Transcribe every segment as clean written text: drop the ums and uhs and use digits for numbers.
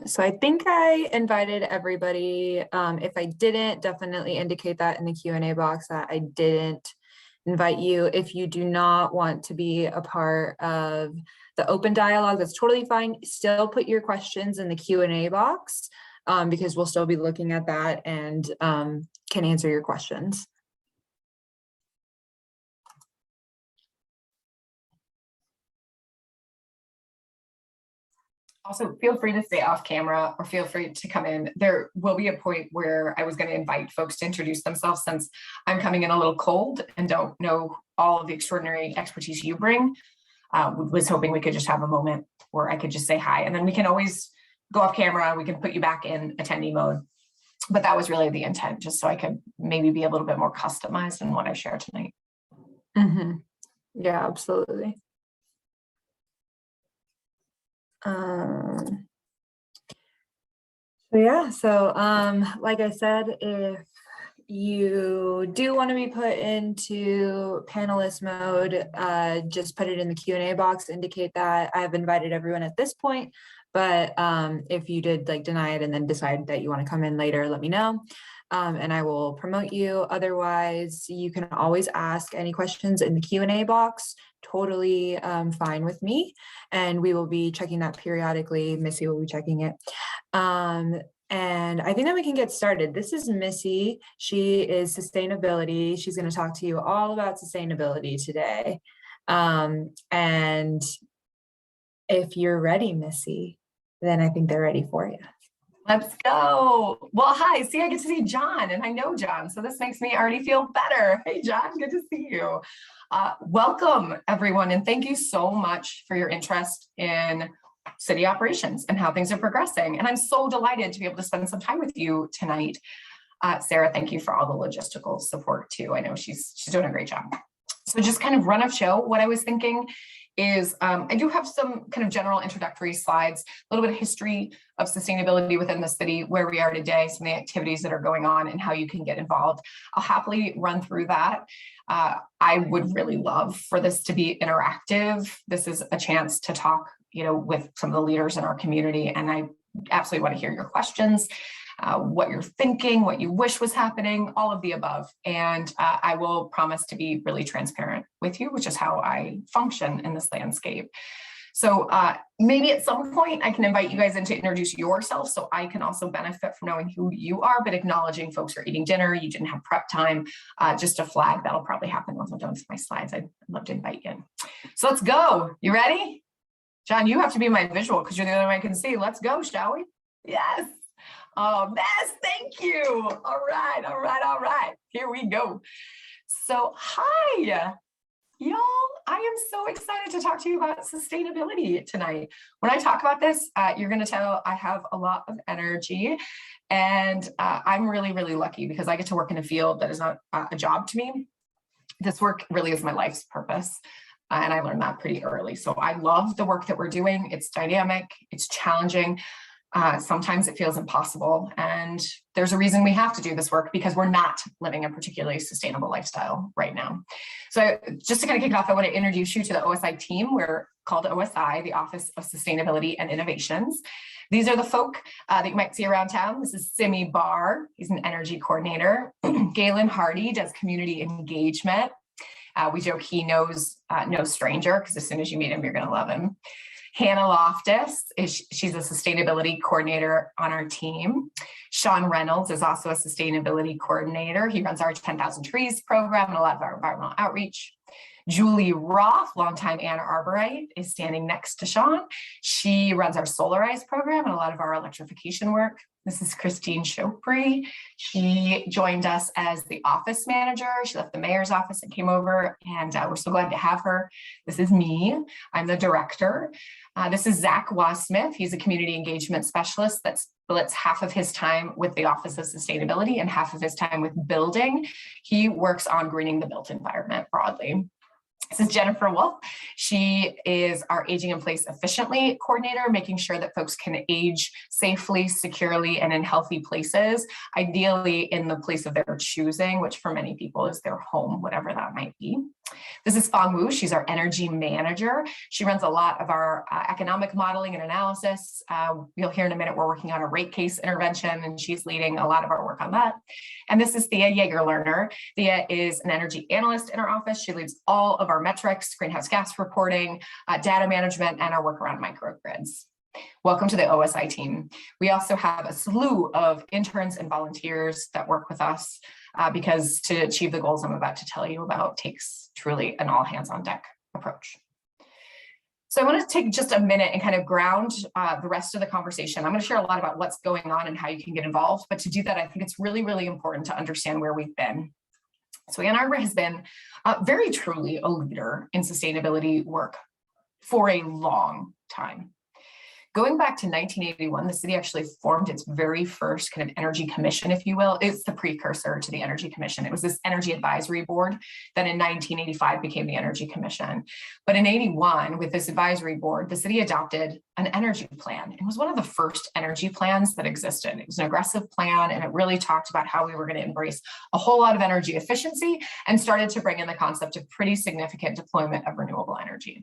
So I think I invited everybody. If I didn't, definitely indicate that in the Q&A box that I didn't invite you. If you do not want to be a part of the open dialogue, that's totally fine. Still put your questions in the Q&A box because we'll still be looking at that and can answer your questions. Also, feel free to stay off camera or feel free to come in. There will be a point where I was going to invite folks to introduce themselves since I'm coming in a little cold and don't know all of the extraordinary expertise you bring. Was hoping we could just have a moment where I could just say hi, and then we can always go off camera. We can put you back in attendee mode. But that was really the intent, just so I could maybe be a little bit more customized in what I share tonight. Mm-hmm. Yeah, absolutely. Like I said, if you do want to be put into panelist mode, just put it in the Q&A box, indicate that. I have invited everyone at this point, but if you did deny it and then decide that you want to come in later, let me know. And I will promote you. Otherwise, you can always ask any questions in the Q&A box. Totally fine with me. And we will be checking that periodically. Missy will be checking it. And I think that we can get started. This is Missy. She is sustainability. She's going to talk to you all about sustainability today. And if you're ready, Missy, then I think they're ready for you. Let's go. Well, hi. See, I get to see John, and I know John, so this makes me already feel better. Hey, John, good to see you. Welcome, everyone, and thank you so much for your interest in city operations and how things are progressing. And I'm so delighted to be able to spend some time with you tonight. Sarah, thank you for all the logistical support too. I know she's doing a great job. So just kind of run of show, what I was thinking is I do have some kind of general introductory slides, a little bit of history of sustainability within the city, where we are today, some of the activities that are going on and how you can get involved. I'll happily run through that. I would really love for this to be interactive. This is a chance to talk, with some of the leaders in our community, and I absolutely want to hear your questions, what you're thinking, what you wish was happening, all of the above. And I will promise to be really transparent with you, which is how I function in this landscape. So maybe at some point I can invite you guys in to introduce yourself so I can also benefit from knowing who you are, but acknowledging folks are eating dinner, you didn't have prep time, just a flag. That'll probably happen once I'm done with my slides. I'd love to invite you in. So let's go. You ready? John, you have to be my visual because you're the only one I can see. Let's go, shall we? Yes. Oh, Bess, thank you. All right. Here we go. So hi, y'all. I am so excited to talk to you about sustainability tonight. When I talk about this, you're going to tell I have a lot of energy, and I'm really, really lucky because I get to work in a field that is not a job to me. This work really is my life's purpose. And I learned that pretty early. So I love the work that we're doing. It's dynamic, it's challenging. Sometimes it feels impossible. And there's a reason we have to do this work because we're not living a particularly sustainable lifestyle right now. So just to kind of kick off, I want to introduce you to the OSI team. We're called OSI, the Office of Sustainability and Innovations. These are the folk that you might see around town. This is Simi Barr. He's an energy coordinator. Galen Hardy does community engagement. We joke he knows no stranger because as soon as you meet him, you're going to love him. Hannah Loftus, she's a sustainability coordinator on our team. Sean Reynolds is also a sustainability coordinator. He runs our 10,000 Trees program and a lot of our environmental outreach. Julie Roth, longtime Ann Arborite, is standing next to Sean. She runs our Solarize program and a lot of our electrification work. This is Christine Chopri. She joined us as the office manager. She left the mayor's office and came over, and we're so glad to have her. This is me. I'm the director. This is Zach Wasmith. He's a community engagement specialist that splits half of his time with the Office of Sustainability and half of his time with building. He works on greening the built environment broadly. This is Jennifer Wolf. She is our Aging in Place Efficiently coordinator, making sure that folks can age safely, securely, and in healthy places, ideally in the place of their choosing, which for many people is their home, whatever that might be. This is Fong Wu. She's our energy manager. She runs a lot of our economic modeling and analysis. You'll hear in a minute, we're working on a rate case intervention, and she's leading a lot of our work on that. And this is Thea Yeager-Lerner. Thea is an energy analyst in our office. She leads all of our metrics, greenhouse gas reporting, data management, and our work around microgrids. Welcome to the OSI team. We also have a slew of interns and volunteers that work with us because to achieve the goals I'm about to tell you about takes truly an all hands on deck approach. So I want to take just a minute and kind of ground the rest of the conversation. I'm going to share a lot about what's going on and how you can get involved, but to do that, I think it's really, really important to understand where we've been. So Ann Arbor has been very truly a leader in sustainability work for a long time. Going back to 1981, the city actually formed its very first kind of energy commission, if you will. It's the precursor to the Energy Commission. It was this energy advisory board that in 1985 became the Energy Commission. But in 81, with this advisory board, the city adopted an energy plan. It was one of the first energy plans that existed. It was an aggressive plan, and it really talked about how we were going to embrace a whole lot of energy efficiency and started to bring in the concept of pretty significant deployment of renewable energy.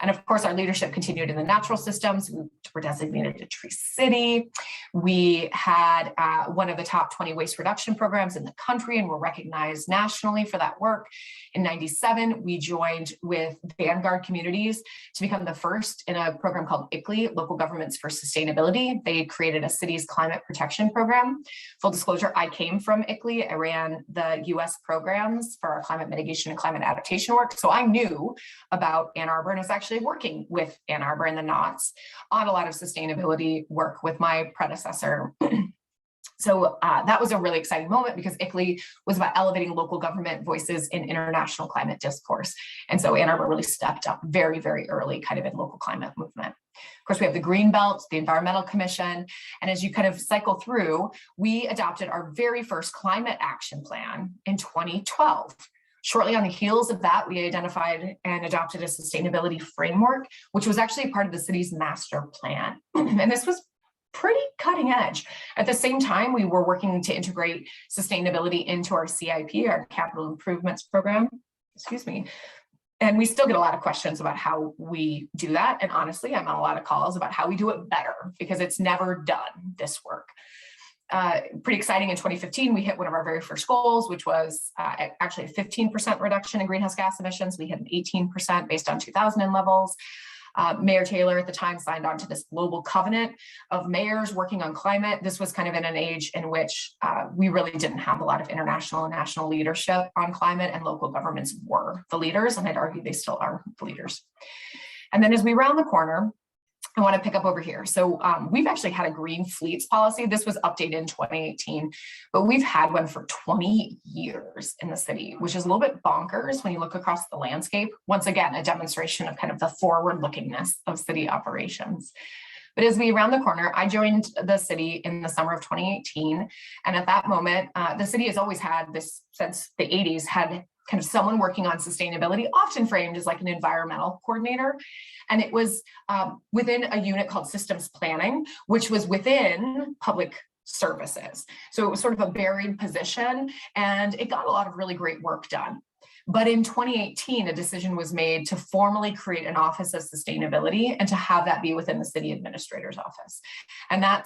And of course, our leadership continued in the natural systems. We were designated a tree city. We had one of the top 20 waste reduction programs in the country and were recognized nationally for that work. In 97, we joined with Vanguard Communities to become the first in a program called ICLEI, Local Governments for Sustainability. They created a city's climate protection program. Full disclosure, I came from ICLEI. I ran the US programs for our climate mitigation and climate adaptation work. So I knew about Ann Arbor and was actually working with Ann Arbor and the Knots on a lot of sustainability work with my predecessor. So that was a really exciting moment because ICLEI was about elevating local government voices in international climate discourse. And so Ann Arbor really stepped up very, very early kind of in local climate movement. Of course, we have the Green Belt, the Environmental Commission. And as you kind of cycle through, we adopted our very first climate action plan in 2012. Shortly on the heels of that, we identified and adopted a sustainability framework, which was actually part of the city's master plan. And this was pretty cutting edge. At the same time, we were working to integrate sustainability into our CIP, our capital improvements program, excuse me. And we still get a lot of questions about how we do that. And honestly, I'm on a lot of calls about how we do it better because it's never done, this work. Pretty exciting. In 2015, we hit one of our very first goals, which was actually a 15% reduction in greenhouse gas emissions. We hit an 18% based on 2000 levels. Mayor Taylor at the time signed on to this global covenant of mayors working on climate. This was kind of in an age in which we really didn't have a lot of international and national leadership on climate, and local governments were the leaders, and I'd argue they still are the leaders. And then as we round the corner, I want to pick up over here. So we've actually had a green fleets policy. This was updated in 2018, but we've had one for 20 years in the city, which is a little bit bonkers when you look across the landscape. Once again, a demonstration of kind of the forward-lookingness of city operations. But as we round the corner, I joined the city in the summer of 2018. And at that moment, the city has always had this, since the 80s, had kind of someone working on sustainability, often framed as like an environmental coordinator. And it was within a unit called systems planning, which was within public services. So it was sort of a buried position, and it got a lot of really great work done. But in 2018, a decision was made to formally create an office of sustainability and to have that be within the city administrator's office. And that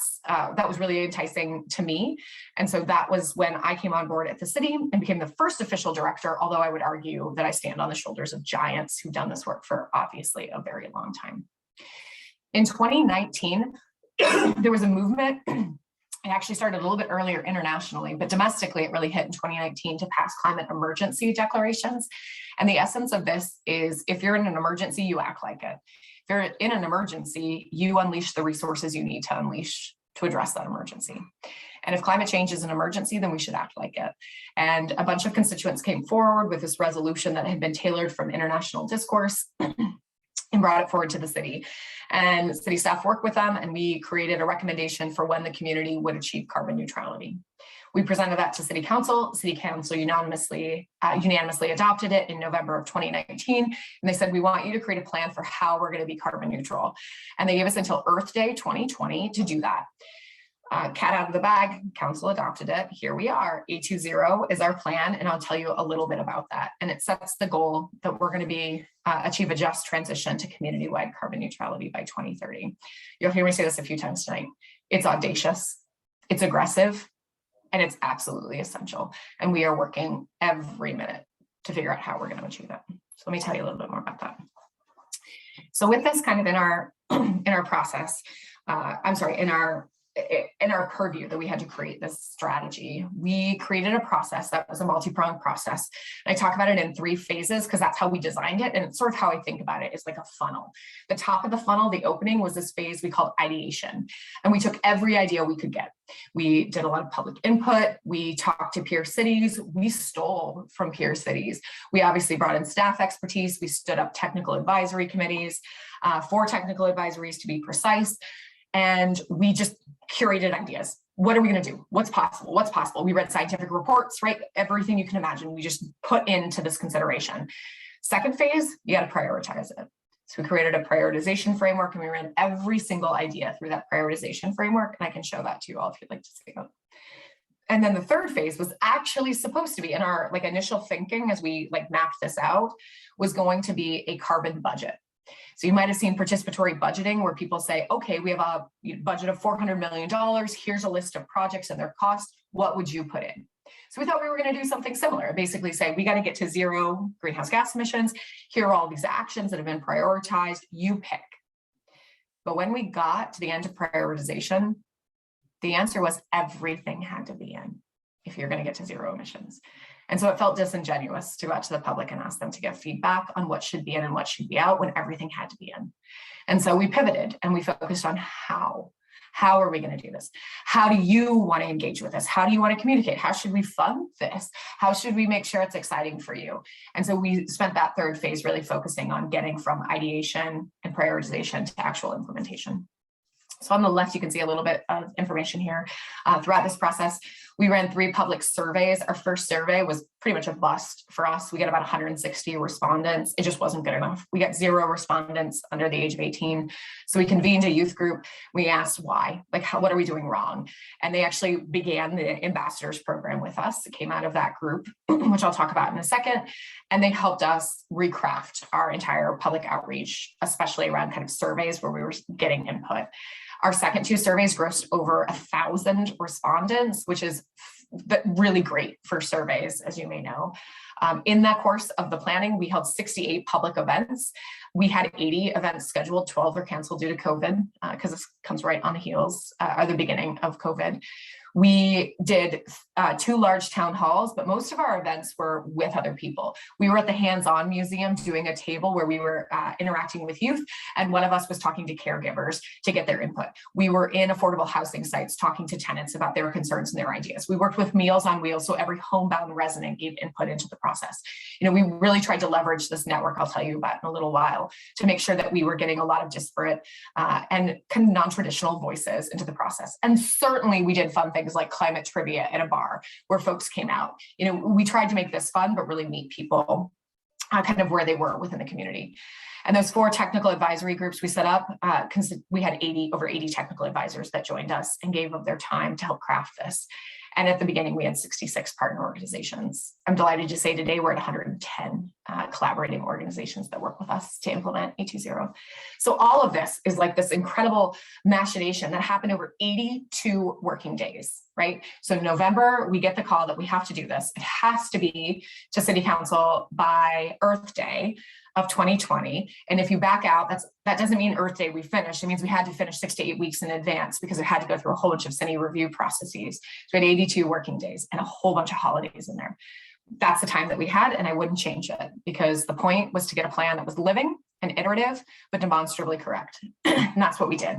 was really enticing to me. And so that was when I came on board at the city and became the first official director, although I would argue that I stand on the shoulders of giants who've done this work for obviously a very long time. In 2019, there was a movement. It actually started a little bit earlier internationally, but domestically, it really hit in 2019 to pass climate emergency declarations. And the essence of this is if you're in an emergency, you act like it. If you're in an emergency, you unleash the resources you need to unleash to address that emergency. And if climate change is an emergency, then we should act like it. And a bunch of constituents came forward with this resolution that had been tailored from international discourse. and brought it forward to the city. And city staff worked with them, and we created a recommendation for when the community would achieve carbon neutrality. We presented that to City Council. City Council unanimously adopted it in November of 2019. And they said, we want you to create a plan for how we're going to be carbon neutral. And they gave us until Earth Day 2020 to do that. Cat out of the bag, Council adopted it. Here we are. A20 is our plan, and I'll tell you a little bit about that. And it sets the goal that we're going to be achieve a just transition to community-wide carbon neutrality by 2030. You'll hear me say this a few times tonight. It's audacious, it's aggressive, and it's absolutely essential. And we are working every minute to figure out how we're going to achieve it. So let me tell you a little bit more about that. So with this kind of in our process, in our purview that we had to create this strategy, we created a process that was a multi-pronged process. And I talk about it in 3 phases because that's how we designed it. And it's sort of how I think about it. It's like a funnel. The top of the funnel, the opening, was this phase we called ideation. And we took every idea we could get. We did a lot of public input. We talked to peer cities. We stole from peer cities. We obviously brought in staff expertise. We stood up technical advisory committees, 4 technical advisories to be precise. And we just curated ideas. What are we going to do? What's possible? What's possible? We read scientific reports, right? Everything you can imagine, we just put into this consideration. Second phase, you got to prioritize it. So we created a prioritization framework, and we ran every single idea through that prioritization framework. And I can show that to you all if you'd like to see it. And then the third phase was actually supposed to be, in our initial thinking as we mapped this out, was going to be a carbon budget. So you might have seen participatory budgeting where people say, okay, we have a budget of $400 million. Here's a list of projects and their costs. What would you put in? So we thought we were going to do something similar, basically say, we got to get to 0 greenhouse gas emissions. Here are all these actions that have been prioritized. You pick. But when we got to the end of prioritization, the answer was everything had to be in if you're going to get to 0 emissions. And so it felt disingenuous to go out to the public and ask them to give feedback on what should be in and what should be out when everything had to be in. And so we pivoted and we focused on how. How are we going to do this? How do you want to engage with us? How do you want to communicate? How should we fund this? How should we make sure it's exciting for you? And so we spent that third phase really focusing on getting from ideation and prioritization to actual implementation. So on the left, you can see a little bit of information here. Throughout this process, we ran 3 public surveys. Our first survey was pretty much a bust for us. We got about 160 respondents. It just wasn't good enough. We got 0 respondents under the age of 18. So we convened a youth group. We asked why, what are we doing wrong? And they actually began the Ambassadors Program with us. It came out of that group, which I'll talk about in a second. And they helped us recraft our entire public outreach, especially around kind of surveys where we were getting input. Our second 2 surveys grossed over 1,000 respondents, which is really great for surveys, as you may know. In that course of the planning, we held 68 public events. We had 80 events scheduled, 12 were canceled due to COVID, because this comes right on the heels, or the beginning of COVID. We did 2 large town halls, but most of our events were with other people. We were at the Hands-On Museum doing a table where we were interacting with youth, and one of us was talking to caregivers to get their input. We were in affordable housing sites talking to tenants about their concerns and their ideas. We worked with Meals on Wheels, so every homebound resident gave input into the process. We really tried to leverage this network I'll tell you about in a little while to make sure that we were getting a lot of disparate and kind of non-traditional voices into the process. And certainly we did fun things like climate trivia at a bar where folks came out. We tried to make this fun, but really meet people kind of where they were within the community. And those 4 technical advisory groups we set up, we had over 80 technical advisors that joined us and gave of their time to help craft this. And at the beginning, we had 66 partner organizations. I'm delighted to say today we're at 110 collaborating organizations that work with us to implement A20. So all of this is this incredible machination that happened over 82 working days, right? So in November, we get the call that we have to do this. It has to be to City Council by Earth Day of 2020. And if you back out, that doesn't mean Earth Day we finished. It means we had to finish 6 to 8 weeks in advance because it had to go through a whole bunch of city review processes. So we had 82 working days and a whole bunch of holidays in there. That's the time that we had, and I wouldn't change it because the point was to get a plan that was living and iterative, but demonstrably correct. And that's what we did.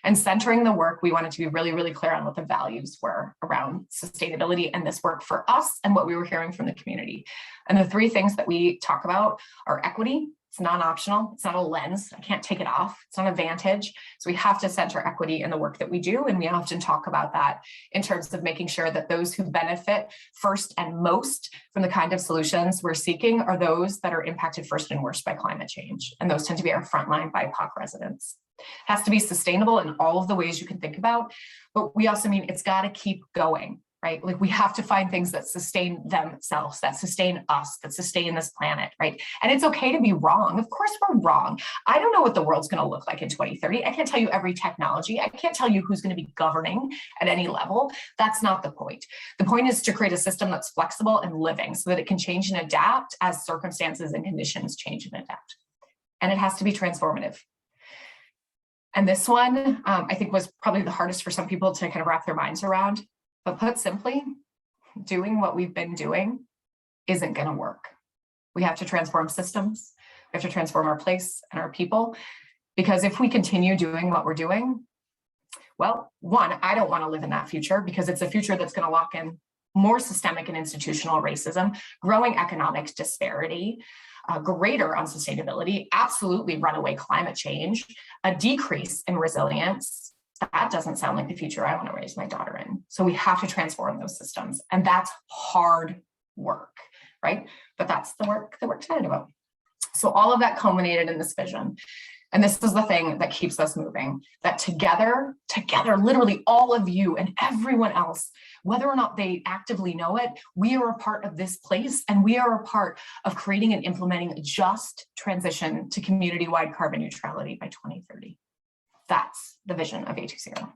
And centering the work, we wanted to be really, really clear on what the values were around sustainability and this work for us and what we were hearing from the community. And the 3 things that we talk about are equity, It's non-optional. It's not a lens. I can't take it off. It's not a vantage. So we have to center equity in the work that we do. And we often talk about that in terms of making sure that those who benefit first and most from the kind of solutions we're seeking are those that are impacted first and worst by climate change. And those tend to be our frontline BIPOC residents. It has to be sustainable in all of the ways you can think about, but we also mean it's got to keep going. Right? Like we have to find things that sustain themselves, that sustain us, that sustain this planet, right? And it's okay to be wrong. Of course we're wrong. I don't know what the world's going to look like in 2030. I can't tell you every technology. I can't tell you who's going to be governing at any level. That's not the point. The point is to create a system that's flexible and living so that it can change and adapt as circumstances and conditions change and adapt. And it has to be transformative. And this one, I think was probably the hardest for some people to kind of wrap their minds around. But put simply, doing what we've been doing isn't going to work. We have to transform systems. We have to transform our place and our people, because if we continue doing what we're doing, well, one, I don't want to live in that future because it's a future that's going to lock in more systemic and institutional racism, growing economic disparity, greater unsustainability, absolutely runaway climate change, a decrease in resilience. That doesn't sound like the future I want to raise my daughter in. So we have to transform those systems. And that's hard work, right? But that's the work that we're excited about. So all of that culminated in this vision. And this is the thing that keeps us moving, that together, literally all of you and everyone else, whether or not they actively know it, we are a part of this place and we are a part of creating and implementing a just transition to community-wide carbon neutrality by 2030. That's the vision of A20.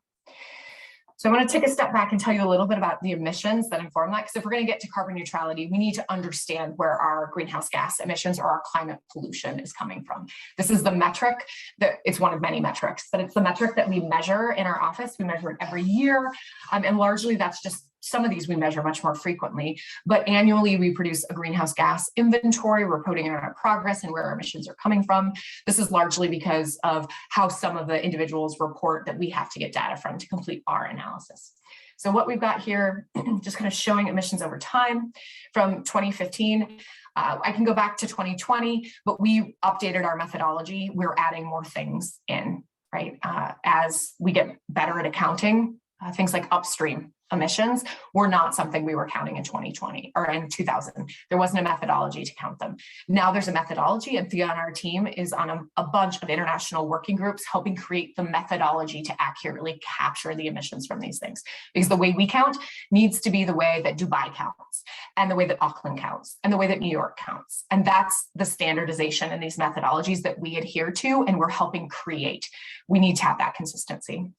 So I want to take a step back and tell you a little bit about the emissions that inform that, because if we're going to get to carbon neutrality, we need to understand where our greenhouse gas emissions or our climate pollution is coming from. This is the metric that it's one of many metrics, but it's the metric that we measure in our office. We measure it every year, and largely that's just some of these we measure much more frequently, but annually we produce a greenhouse gas inventory. We're putting in our progress and where our emissions are coming from. This is largely because of how some of the individuals report that we have to get data from to complete our analysis. So what we've got here, just kind of showing emissions over time from 2015. I can go back to 2020, but we updated our methodology. We're adding more things in, right? As we get better at accounting, things like upstream emissions were not something we were counting in 2020 or in 2000. There wasn't a methodology to count them. Now there's a methodology, and Thea on our team is on a bunch of international working groups helping create the methodology to accurately capture the emissions from these things. Because the way we count needs to be the way that Dubai counts, and the way that Auckland counts, and the way that New York counts. And that's the standardization in these methodologies that we adhere to and we're helping create. We need to have that consistency.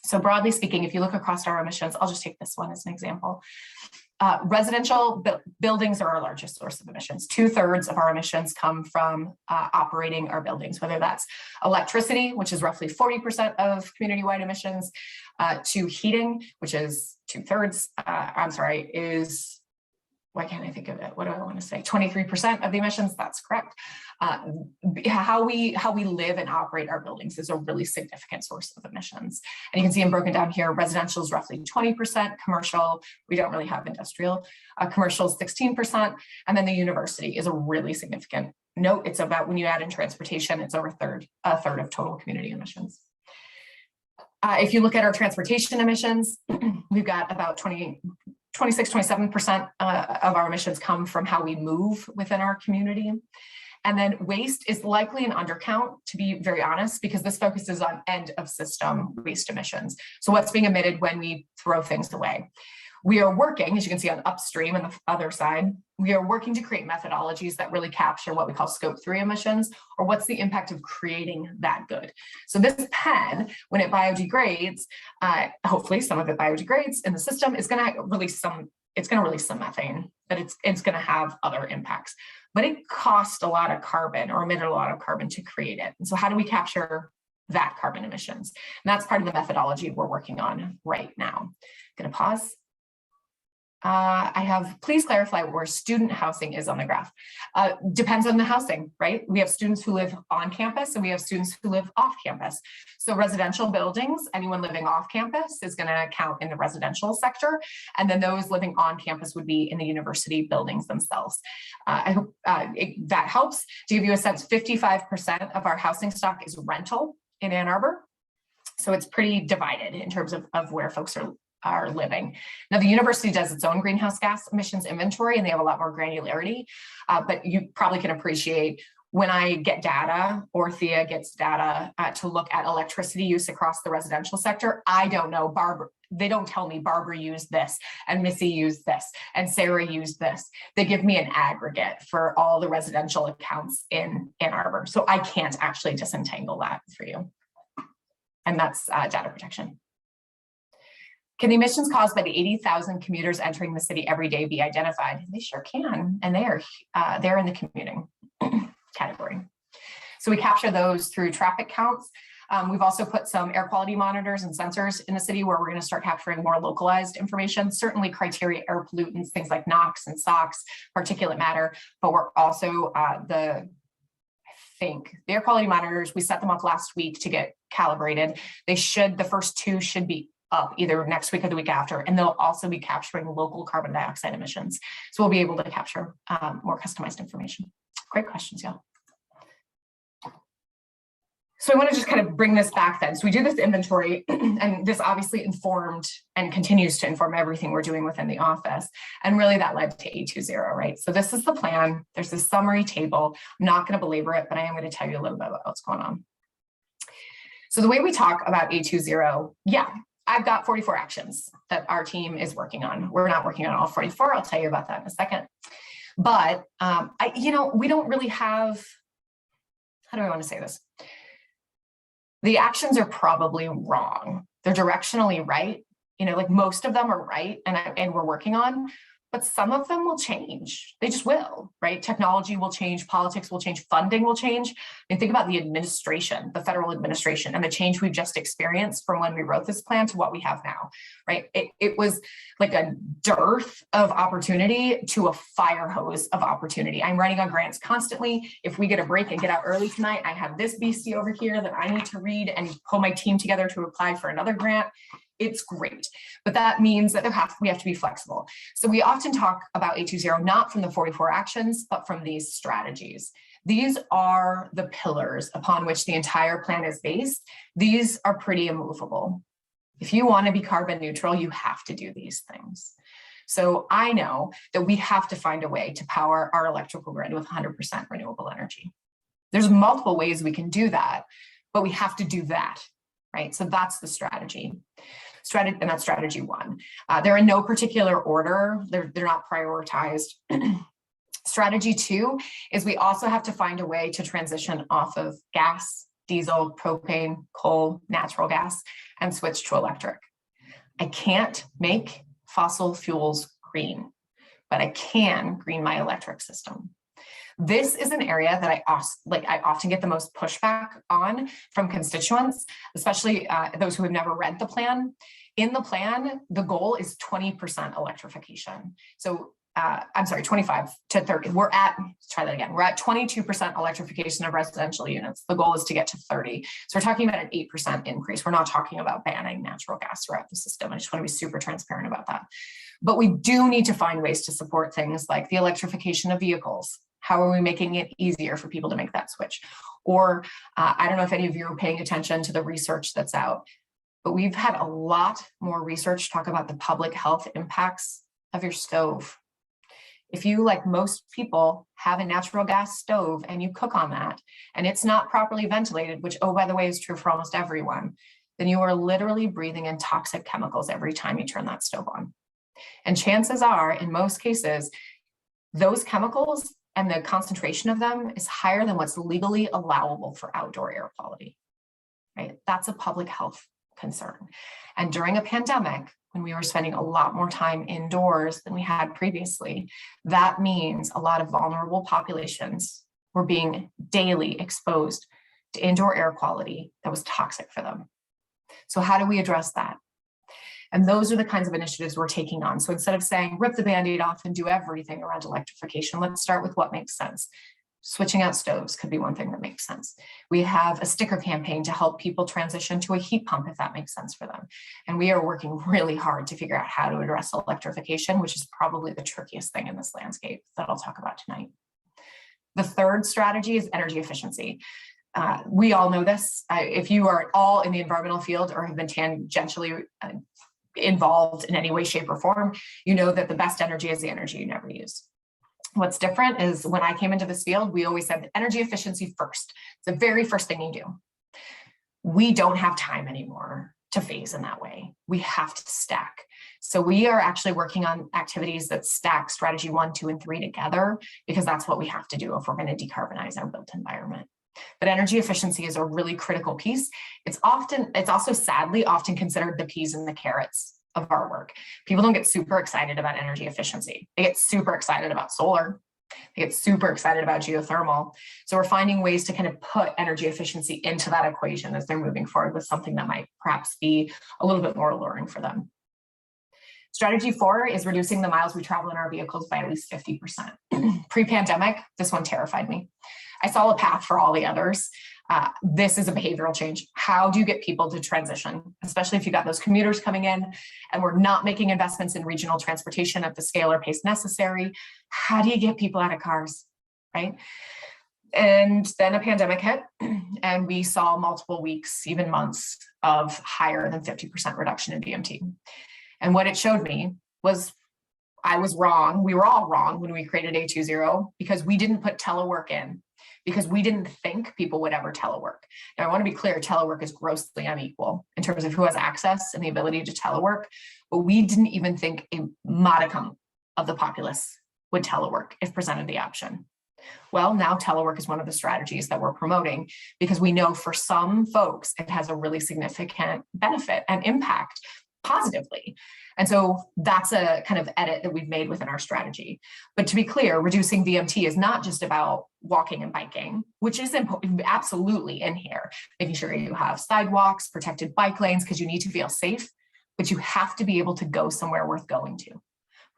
So broadly speaking, if you look across our emissions, I'll just take this one as an example. Residential buildings are our largest source of emissions. 2/3 of our emissions come from operating our buildings, whether that's electricity, which is roughly 40% of community-wide emissions, to heating, which is 2/3, is, why can't I think of it? What do I want to say? 23% of the emissions, that's correct. How we live and operate our buildings is a really significant source of emissions. And you can see them broken down here. Residential is roughly 20%, commercial, we don't really have industrial. Commercial is 16%, and then the university is a really significant note. It's about, when you add in transportation, it's over a third of total community emissions. If you look at our transportation emissions, we've got about 26-27% of our emissions come from how we move within our community. And then waste is likely an undercount, to be very honest, because this focuses on end of system waste emissions. So what's being emitted when we throw things away. We are working, as you can see on upstream and the other side, we are working to create methodologies that really capture what we call scope 3 emissions, or what's the impact of creating that good. So this pen, when it biodegrades, hopefully some of it biodegrades in the system, is going to release some methane, but it's going to have other impacts. But it costs a lot of carbon, or emitted a lot of carbon, to create it. And so how do we capture that carbon emissions? And that's part of the methodology we're working on right now. I'm going to pause. I have, please clarify where student housing is on the graph. Depends on the housing, right? We have students who live on campus and we have students who live off campus. So residential buildings, anyone living off campus is going to count in the residential sector. And then those living on campus would be in the university buildings themselves. I hope that helps. To give you a sense, 55% of our housing stock is rental in Ann Arbor. So it's pretty divided in terms of where folks are living. Now, the university does its own greenhouse gas emissions inventory, and they have a lot more granularity, but you probably can appreciate when I get data or Thea gets data to look at electricity use across the residential sector, I don't know, Barbara, they don't tell me Barbara used this and Missy used this and Sarah used this. They give me an aggregate for all the residential accounts in Ann Arbor. So I can't actually disentangle that for you. And that's data protection. Can the emissions caused by the 80,000 commuters entering the city every day be identified? They sure can, and they're in the commuting category. So we capture those through traffic counts. We've also put some air quality monitors and sensors in the city where we're going to start capturing more localized information, certainly criteria air pollutants, things like NOx and SOx, particulate matter, but we're also the air quality monitors, we set them up last week to get calibrated. The first two should be up either next week or the week after, and they'll also be capturing local carbon dioxide emissions. So we'll be able to capture more customized information. Great questions, y'all. So I want to just kind of bring this back then. So we do this inventory, and this obviously informed and continues to inform everything we're doing within the office. And really that led to A20, right? So this is the plan. There's this summary table. I'm not going to belabor it, but I am going to tell you a little bit about what's going on. So the way we talk about A20, yeah, I've got 44 actions that our team is working on. We're not working on all 44. I'll tell you about that in a second. But, we don't really have, how do I want to say this? The actions are probably wrong. They're directionally right. Like most of them are right and we're working on, but some of them will change. They just will, right? Technology will change, politics will change, funding will change. And think about the administration, the federal administration, and the change we've just experienced from when we wrote this plan to what we have now, right? It was like a dearth of opportunity to a fire hose of opportunity. I'm running on grants constantly. If we get a break and get out early tonight, I have this beastie over here that I need to read and pull my team together to apply for another grant. It's great, but that means that we have to be flexible. So we often talk about A20 not from the 44 actions, but from these strategies. These are the pillars upon which the entire plan is based. These are pretty immovable. If you want to be carbon neutral, you have to do these things. So I know that we have to find a way to power our electrical grid with 100% renewable energy. There's multiple ways we can do that, but we have to do that, right? So that's the strategy. And that's strategy one. They're in no particular order. They're not prioritized. Strategy two is we also have to find a way to transition off of gas, diesel, propane, coal, natural gas, and switch to electric. I can't make fossil fuels green, but I can green my electric system. This is an area that I often get the most pushback on from constituents, especially those who have never read the plan. In the plan, the goal is 20% electrification. So I'm sorry, 25 to 30. We're at 22% electrification of residential units. The goal is to get to 30. So we're talking about an 8% increase. We're not talking about banning natural gas throughout the system. I just want to be super transparent about that. But we do need to find ways to support things like the electrification of vehicles. How are we making it easier for people to make that switch? Or I don't know if any of you are paying attention to the research that's out, but we've had a lot more research talk about the public health impacts of your stove. If you, like most people, have a natural gas stove and you cook on that and it's not properly ventilated, which, oh, by the way, is true for almost everyone, then you are literally breathing in toxic chemicals every time you turn that stove on. And chances are, in most cases, those chemicals and the concentration of them is higher than what's legally allowable for outdoor air quality, right? That's a public health concern. And during a pandemic, when we were spending a lot more time indoors than we had previously, that means a lot of vulnerable populations were being daily exposed to indoor air quality that was toxic for them. So how do we address that? And those are the kinds of initiatives we're taking on. So instead of saying, rip the Band-Aid off and do everything around electrification, let's start with what makes sense. Switching out stoves could be one thing that makes sense. We have a sticker campaign to help people transition to a heat pump if that makes sense for them. And we are working really hard to figure out how to address electrification, which is probably the trickiest thing in this landscape that I'll talk about tonight. The third strategy is energy efficiency. We all know this. If you are at all in the environmental field or have been tangentially involved in any way, shape, or form, you know that the best energy is the energy you never use. What's different is when I came into this field, we always said energy efficiency first. It's the very first thing you do. We don't have time anymore to phase in that way. We have to stack. So we are actually working on activities that stack strategy 1, 2, and 3 together, because that's what we have to do if we're going to decarbonize our built environment. But energy efficiency is a really critical piece. It's also sadly often considered the peas and the carrots of our work. People don't get super excited about energy efficiency. They get super excited about solar. They get super excited about geothermal. So we're finding ways to kind of put energy efficiency into that equation as they're moving forward with something that might perhaps be a little bit more alluring for them. Strategy 4 is reducing the miles we travel in our vehicles by at least 50%. Pre-pandemic, this one terrified me. I saw a path for all the others. This is a behavioral change. How do you get people to transition, especially if you got those commuters coming in and we're not making investments in regional transportation at the scale or pace necessary? How do you get people out of cars, right? And then a pandemic hit and we saw multiple weeks, even months of higher than 50% reduction in VMT. And what it showed me was I was wrong. We were all wrong when we created A20 because we didn't put telework in, because we didn't think people would ever telework. Now, I want to be clear, telework is grossly unequal in terms of who has access and the ability to telework, but we didn't even think a modicum of the populace would telework if presented the option. Well, now telework is one of the strategies that we're promoting because we know for some folks, it has a really significant benefit and impact positively. And so that's a kind of edit that we've made within our strategy. But to be clear, reducing VMT is not just about walking and biking, which is absolutely in here, making sure you have sidewalks, protected bike lanes, because you need to feel safe, but you have to be able to go somewhere worth going to,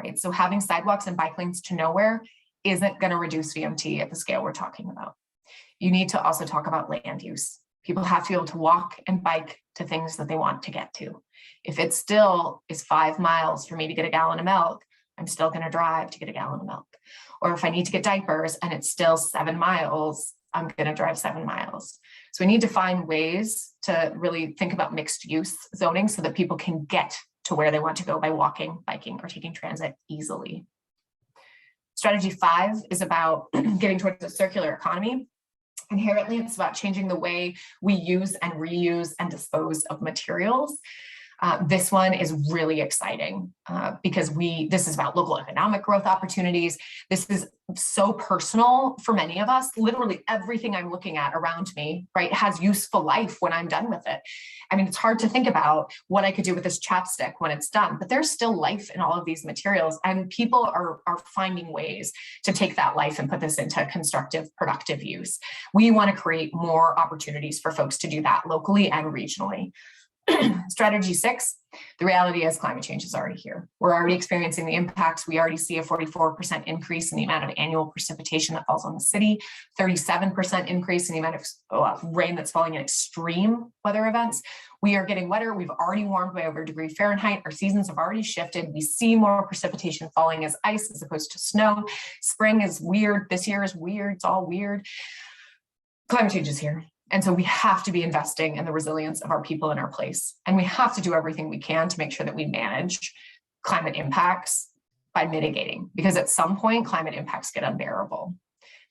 right? So having sidewalks and bike lanes to nowhere isn't going to reduce VMT at the scale we're talking about. You need to also talk about land use. People have to be able to walk and bike to things that they want to get to. If it still is 5 miles for me to get a gallon of milk, I'm still going to drive to get a gallon of milk. Or if I need to get diapers and it's still 7 miles, I'm going to drive 7 miles. So we need to find ways to really think about mixed use zoning so that people can get to where they want to go by walking, biking, or taking transit easily. Strategy 5 is about getting towards a circular economy. Inherently, it's about changing the way we use and reuse and dispose of materials. This one is really exciting because this is about local economic growth opportunities. This is so personal for many of us. Literally everything I'm looking at around me, right, has useful life when I'm done with it. I mean, it's hard to think about what I could do with this chapstick when it's done, but there's still life in all of these materials, and people are finding ways to take that life and put this into constructive, productive use. We want to create more opportunities for folks to do that locally and regionally. Strategy 6, the reality is climate change is already here. We're already experiencing the impacts. We already see a 44% increase in the amount of annual precipitation that falls on the city, 37% increase in the amount of rain that's falling in extreme weather events. We are getting wetter. We've already warmed by over a degree Fahrenheit. Our seasons have already shifted. We see more precipitation falling as ice as opposed to snow. Spring is weird. This year is weird. It's all weird. Climate change is here. And so we have to be investing in the resilience of our people in our place. And we have to do everything we can to make sure that we manage climate impacts by mitigating, because at some point climate impacts get unbearable.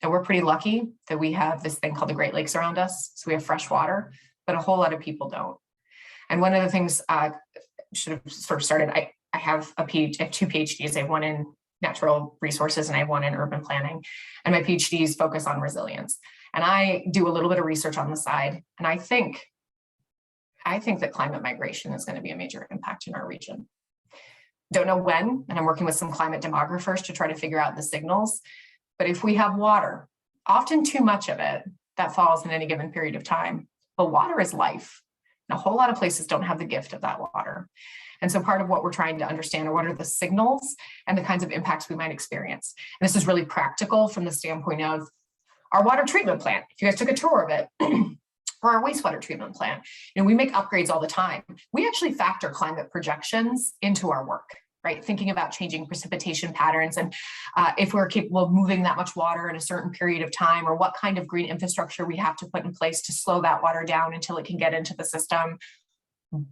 And we're pretty lucky that we have this thing called the Great Lakes around us. So we have fresh water, but a whole lot of people don't. And one of the things I should have sort of started, I have two PhDs. I have one in natural resources and I have one in urban planning. And my PhDs focus on resilience. And I do a little bit of research on the side. And I think that climate migration is going to be a major impact in our region. Don't know when, and I'm working with some climate demographers to try to figure out the signals. But if we have water, often too much of it that falls in any given period of time, but water is life. And a whole lot of places don't have the gift of that water. And so part of what we're trying to understand are what are the signals and the kinds of impacts we might experience. And this is really practical from the standpoint of our water treatment plant. If you guys took a tour of it, or our wastewater treatment plant, we make upgrades all the time. We actually factor climate projections into our work, right? Thinking about changing precipitation patterns and if we're capable of moving that much water in a certain period of time, or what kind of green infrastructure we have to put in place to slow that water down until it can get into the system.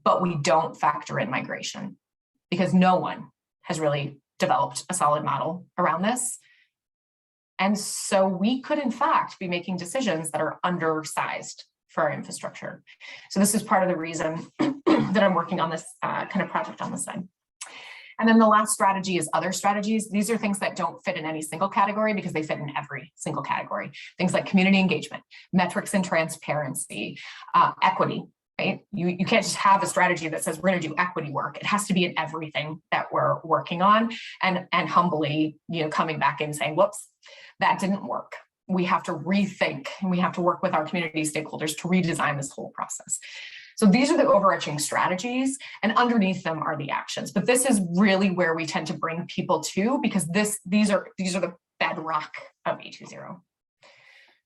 But we don't factor in migration because no one has really developed a solid model around this. And so we could, in fact, be making decisions that are undersized for our infrastructure. So this is part of the reason that I'm working on this kind of project on the side. And then the last strategy is other strategies. These are things that don't fit in any single category because they fit in every single category. Things like community engagement, metrics and transparency, equity, right? You can't just have a strategy that says we're going to do equity work. It has to be in everything that we're working on, and humbly, coming back and saying, whoops, that didn't work. We have to rethink, and we have to work with our community stakeholders to redesign this whole process. So these are the overarching strategies, and underneath them are the actions. But this is really where we tend to bring people to, because these are the bedrock of A20.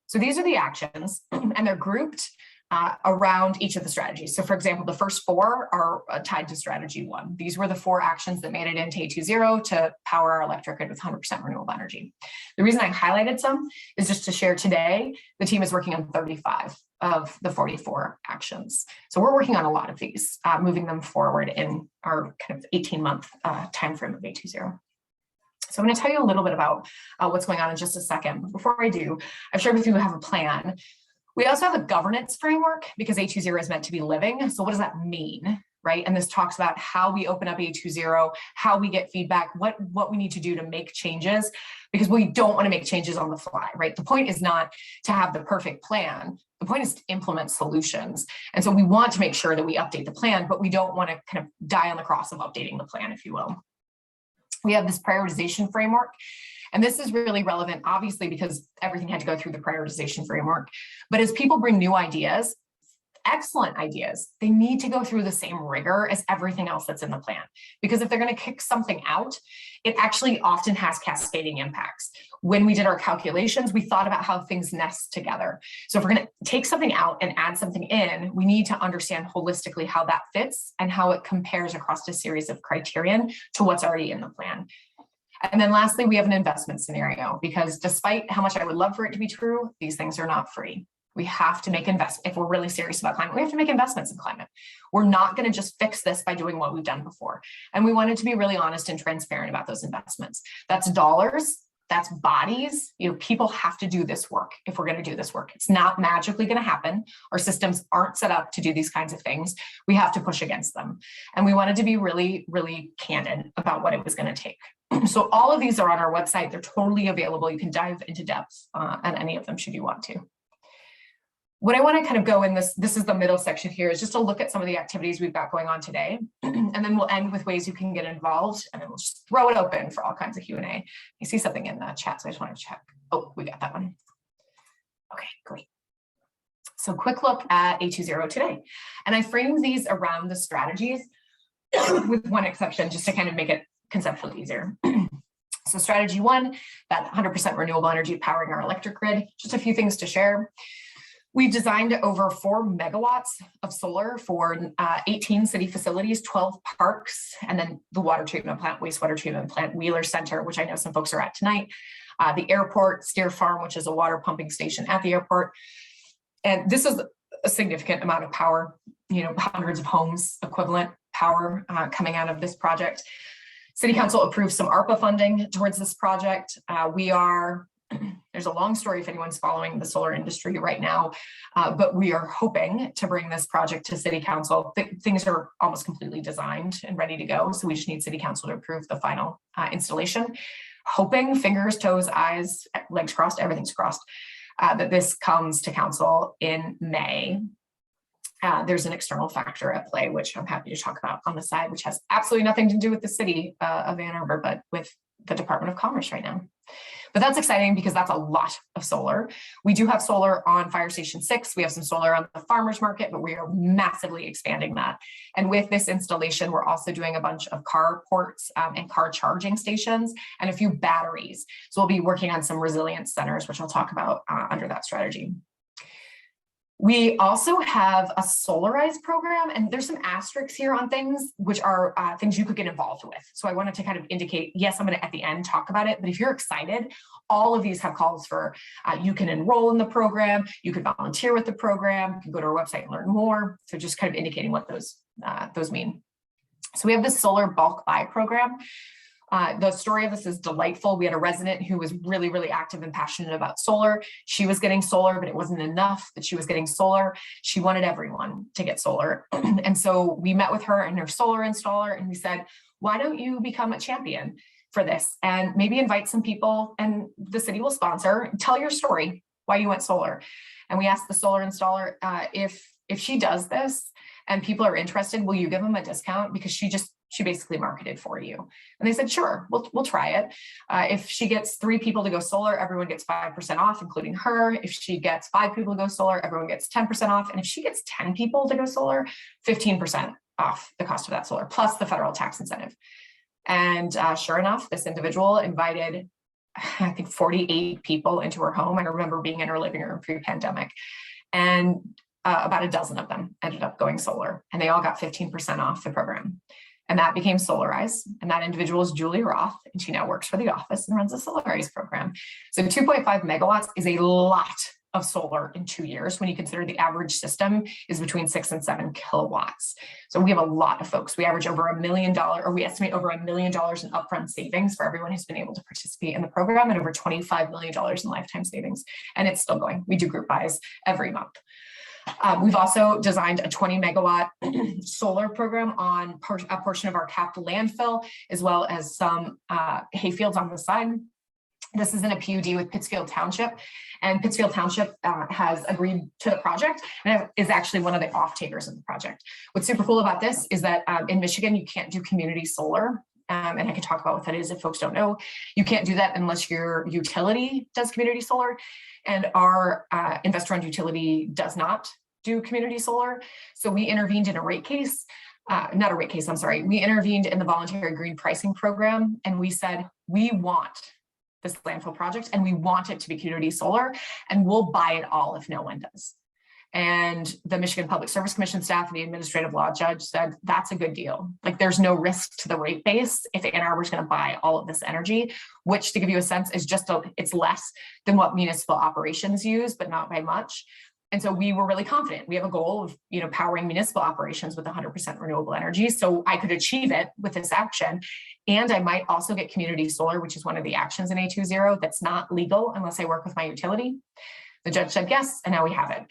So these are the actions, and they're grouped around each of the strategies. So for example, the first four are tied to strategy 1. These were the 4 actions that made it into A20 to power our electric grid with 100% renewable energy. The reason I highlighted some is just to share today, the team is working on 35 of the 44 actions. So we're working on a lot of these, moving them forward in our kind of 18-month timeframe of A20. So I'm going to tell you a little bit about what's going on in just a second. But before I do, I've shared with you we have a plan. We also have a governance framework because A20 is meant to be living. So what does that mean, right? And this talks about how we open up A20, how we get feedback, what we need to do to make changes, because we don't want to make changes on the fly, right? The point is not to have the perfect plan. The point is to implement solutions. And so we want to make sure that we update the plan, but we don't want to kind of die on the cross of updating the plan, if you will. We have this prioritization framework. And this is really relevant, obviously, because everything had to go through the prioritization framework. But as people bring new ideas, excellent ideas, they need to go through the same rigor as everything else that's in the plan. Because if they're going to kick something out, it actually often has cascading impacts. When we did our calculations, we thought about how things nest together. So if we're going to take something out and add something in, we need to understand holistically how that fits and how it compares across a series of criterion to what's already in the plan. And then lastly, we have an investment scenario, because despite how much I would love for it to be true, these things are not free. We have to make investments. If we're really serious about climate, we have to make investments in climate. We're not going to just fix this by doing what we've done before. And we wanted to be really honest and transparent about those investments. That's dollars, that's bodies. People have to do this work if we're going to do this work. It's not magically going to happen. Our systems aren't set up to do these kinds of things. We have to push against them. And we wanted to be really, really candid about what it was going to take. So all of these are on our website. They're totally available. You can dive into depth on any of them should you want to. What I want to kind of go in this is the middle section here, is just to look at some of the activities we've got going on today. And then we'll end with ways you can get involved, and then we'll just throw it open for all kinds of Q&A. I see something in the chat, so I just want to check. Oh, we got that one. Okay, great. So quick look at A20 today. And I framed these around the strategies with one exception, just to kind of make it conceptually easier. So strategy 1, that 100% renewable energy powering our electric grid. Just a few things to share. We've designed over 4 megawatts of solar for 18 city facilities, 12 parks, and then the water treatment plant, wastewater treatment plant, Wheeler Center, which I know some folks are at tonight, the airport, Steer Farm, which is a water pumping station at the airport. And this is a significant amount of power, hundreds of homes equivalent power coming out of this project. City Council approved some ARPA funding towards this project. There's a long story if anyone's following the solar industry right now, but we are hoping to bring this project to City Council. Things are almost completely designed and ready to go, so we just need City Council to approve the final installation. Hoping, fingers, toes, eyes, legs crossed, everything's crossed, that this comes to Council in May. There's an external factor at play, which I'm happy to talk about on the side, which has absolutely nothing to do with the city of Ann Arbor, but with the Department of Commerce right now. But that's exciting because that's a lot of solar. We do have solar on Fire Station 6. We have some solar on the farmers market, but we are massively expanding that. And with this installation, we're also doing a bunch of car ports and car charging stations and a few batteries. So we'll be working on some resilience centers, which I'll talk about under that strategy. We also have a solarized program, and there's some asterisks here on things which are things you could get involved with. So I wanted to kind of indicate, yes, I'm going to at the end talk about it, but if you're excited, all of these have calls for you can enroll in the program, you could volunteer with the program, you can go to our website and learn more. So just kind of indicating what those mean. So we have this solar bulk buy program. The story of this is delightful. We had a resident who was really, really active and passionate about solar. She was getting solar, but it wasn't enough that she was getting solar. She wanted everyone to get solar. And so we met with her and her solar installer, and we said, why don't you become a champion for this and maybe invite some people, and the city will sponsor, tell your story, why you went solar. And we asked the solar installer, if she does this and people are interested, will you give them a discount? Because she basically marketed for you. And they said, sure, we'll try it. If she gets 3 people to go solar, everyone gets 5% off, including her. If she gets 5 people to go solar, everyone gets 10% off. And if she gets 10 people to go solar, 15% off the cost of that solar, plus the federal tax incentive. And sure enough, this individual invited, I think, 48 people into her home. I remember being in her living room pre-pandemic. And about a dozen of them ended up going solar, and they all got 15% off the program. And that became Solarize. And that individual is Julie Roth, and she now works for the office and runs a Solarize program. So 2.5 megawatts is a lot of solar in 2 years when you consider the average system is between 6 and 7 kilowatts. So we have a lot of folks. We average over $1 million, or we estimate over $1 million in upfront savings for everyone who's been able to participate in the program, and over $25 million in lifetime savings. And it's still going. We do group buys every month. We've also designed a 20 megawatt solar program on a portion of our capped landfill, as well as some hayfields on the side. This is in a PUD with Pittsfield Township, and Pittsfield Township has agreed to the project and is actually one of the off-takers of the project. What's super cool about this is that in Michigan, you can't do community solar. And I can talk about what that is if folks don't know. You can't do that unless your utility does community solar. And our investor-owned utility does not do community solar. So we intervened in a rate case, not a rate case, I'm sorry. We intervened in the voluntary green pricing program, and we said, we want this landfill project and we want it to be community solar, and we'll buy it all if no one does. And the Michigan Public Service Commission staff and the administrative law judge said, that's a good deal. Like, there's no risk to the rate base if Ann Arbor is going to buy all of this energy, which, to give you a sense, is it's less than what municipal operations use, but not by much. And so we were really confident. We have a goal of, powering municipal operations with 100% renewable energy. So I could achieve it with this action. And I might also get community solar, which is one of the actions in A20 that's not legal unless I work with my utility. The judge said yes, and now we have it.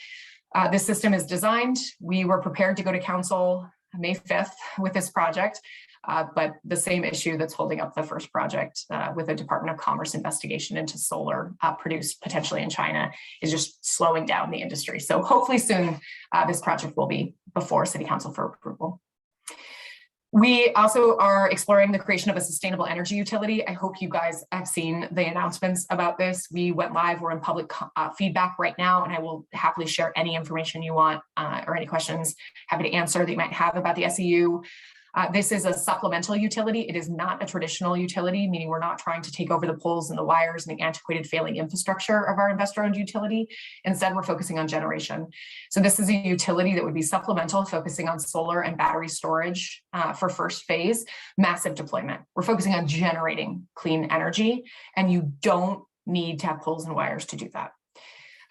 This system is designed. We were prepared to go to council May 5th with this project, but the same issue that's holding up the first project with a Department of Commerce investigation into solar produced potentially in China is just slowing down the industry. So hopefully soon this project will be before City Council for approval. We also are exploring the creation of a sustainable energy utility. I hope you guys have seen the announcements about this. We went live, we're in public feedback right now, and I will happily share any information you want or any questions, happy to answer that you might have about the SEU. This is a supplemental utility. It is not a traditional utility, meaning we're not trying to take over the poles and the wires and the antiquated failing infrastructure of our investor-owned utility. Instead, we're focusing on generation. So this is a utility that would be supplemental, focusing on solar and battery storage for first phase, massive deployment. We're focusing on generating clean energy, and you don't need to have poles and wires to do that.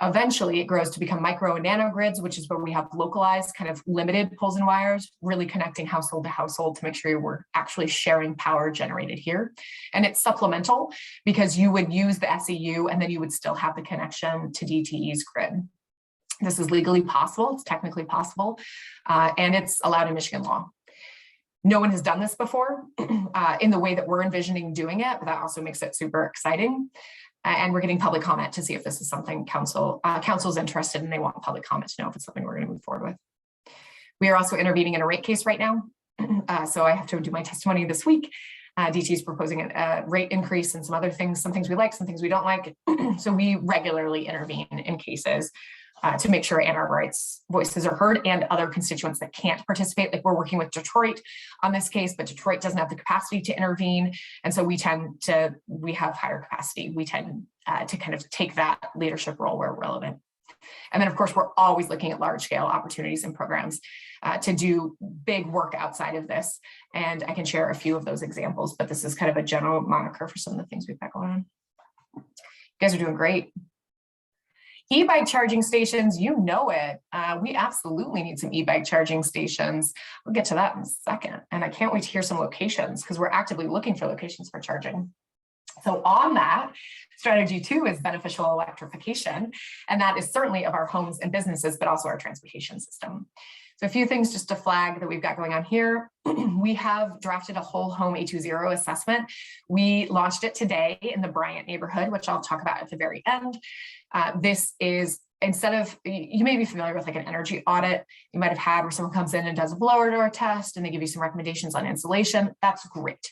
Eventually, it grows to become micro and nano grids, which is where we have localized, kind of limited poles and wires, really connecting household to household to make sure we're actually sharing power generated here. And it's supplemental because you would use the SEU and then you would still have the connection to DTE's grid. This is legally possible, it's technically possible, and it's allowed in Michigan law. No one has done this before in the way that we're envisioning doing it, but that also makes it super exciting. And we're getting public comment to see if this is something council's interested in. They want public comment to know if it's something we're going to move forward with. We are also intervening in a rate case right now. So I have to do my testimony this week. DT is proposing a rate increase and some other things, some things we like, some things we don't like. So we regularly intervene in cases to make sure Ann Arborites' voices are heard and other constituents that can't participate. Like we're working with Detroit on this case, but Detroit doesn't have the capacity to intervene. And so we have higher capacity. We tend to kind of take that leadership role where relevant. And then of course, we're always looking at large scale opportunities and programs to do big work outside of this. And I can share a few of those examples, but this is kind of a general moniker for some of the things we've got going on. You guys are doing great. E-bike charging stations, you know it. We absolutely need some e-bike charging stations. We'll get to that in a second. And I can't wait to hear some locations because we're actively looking for locations for charging. So on that, strategy 2 is beneficial electrification. And that is certainly of our homes and businesses, but also our transportation system. So a few things just to flag that we've got going on here. We have drafted a whole home A20 assessment. We launched it today in the Bryant neighborhood, which I'll talk about at the very end. This is, instead of, you may be familiar with like an energy audit you might have had where someone comes in and does a blower door test and they give you some recommendations on insulation. That's great.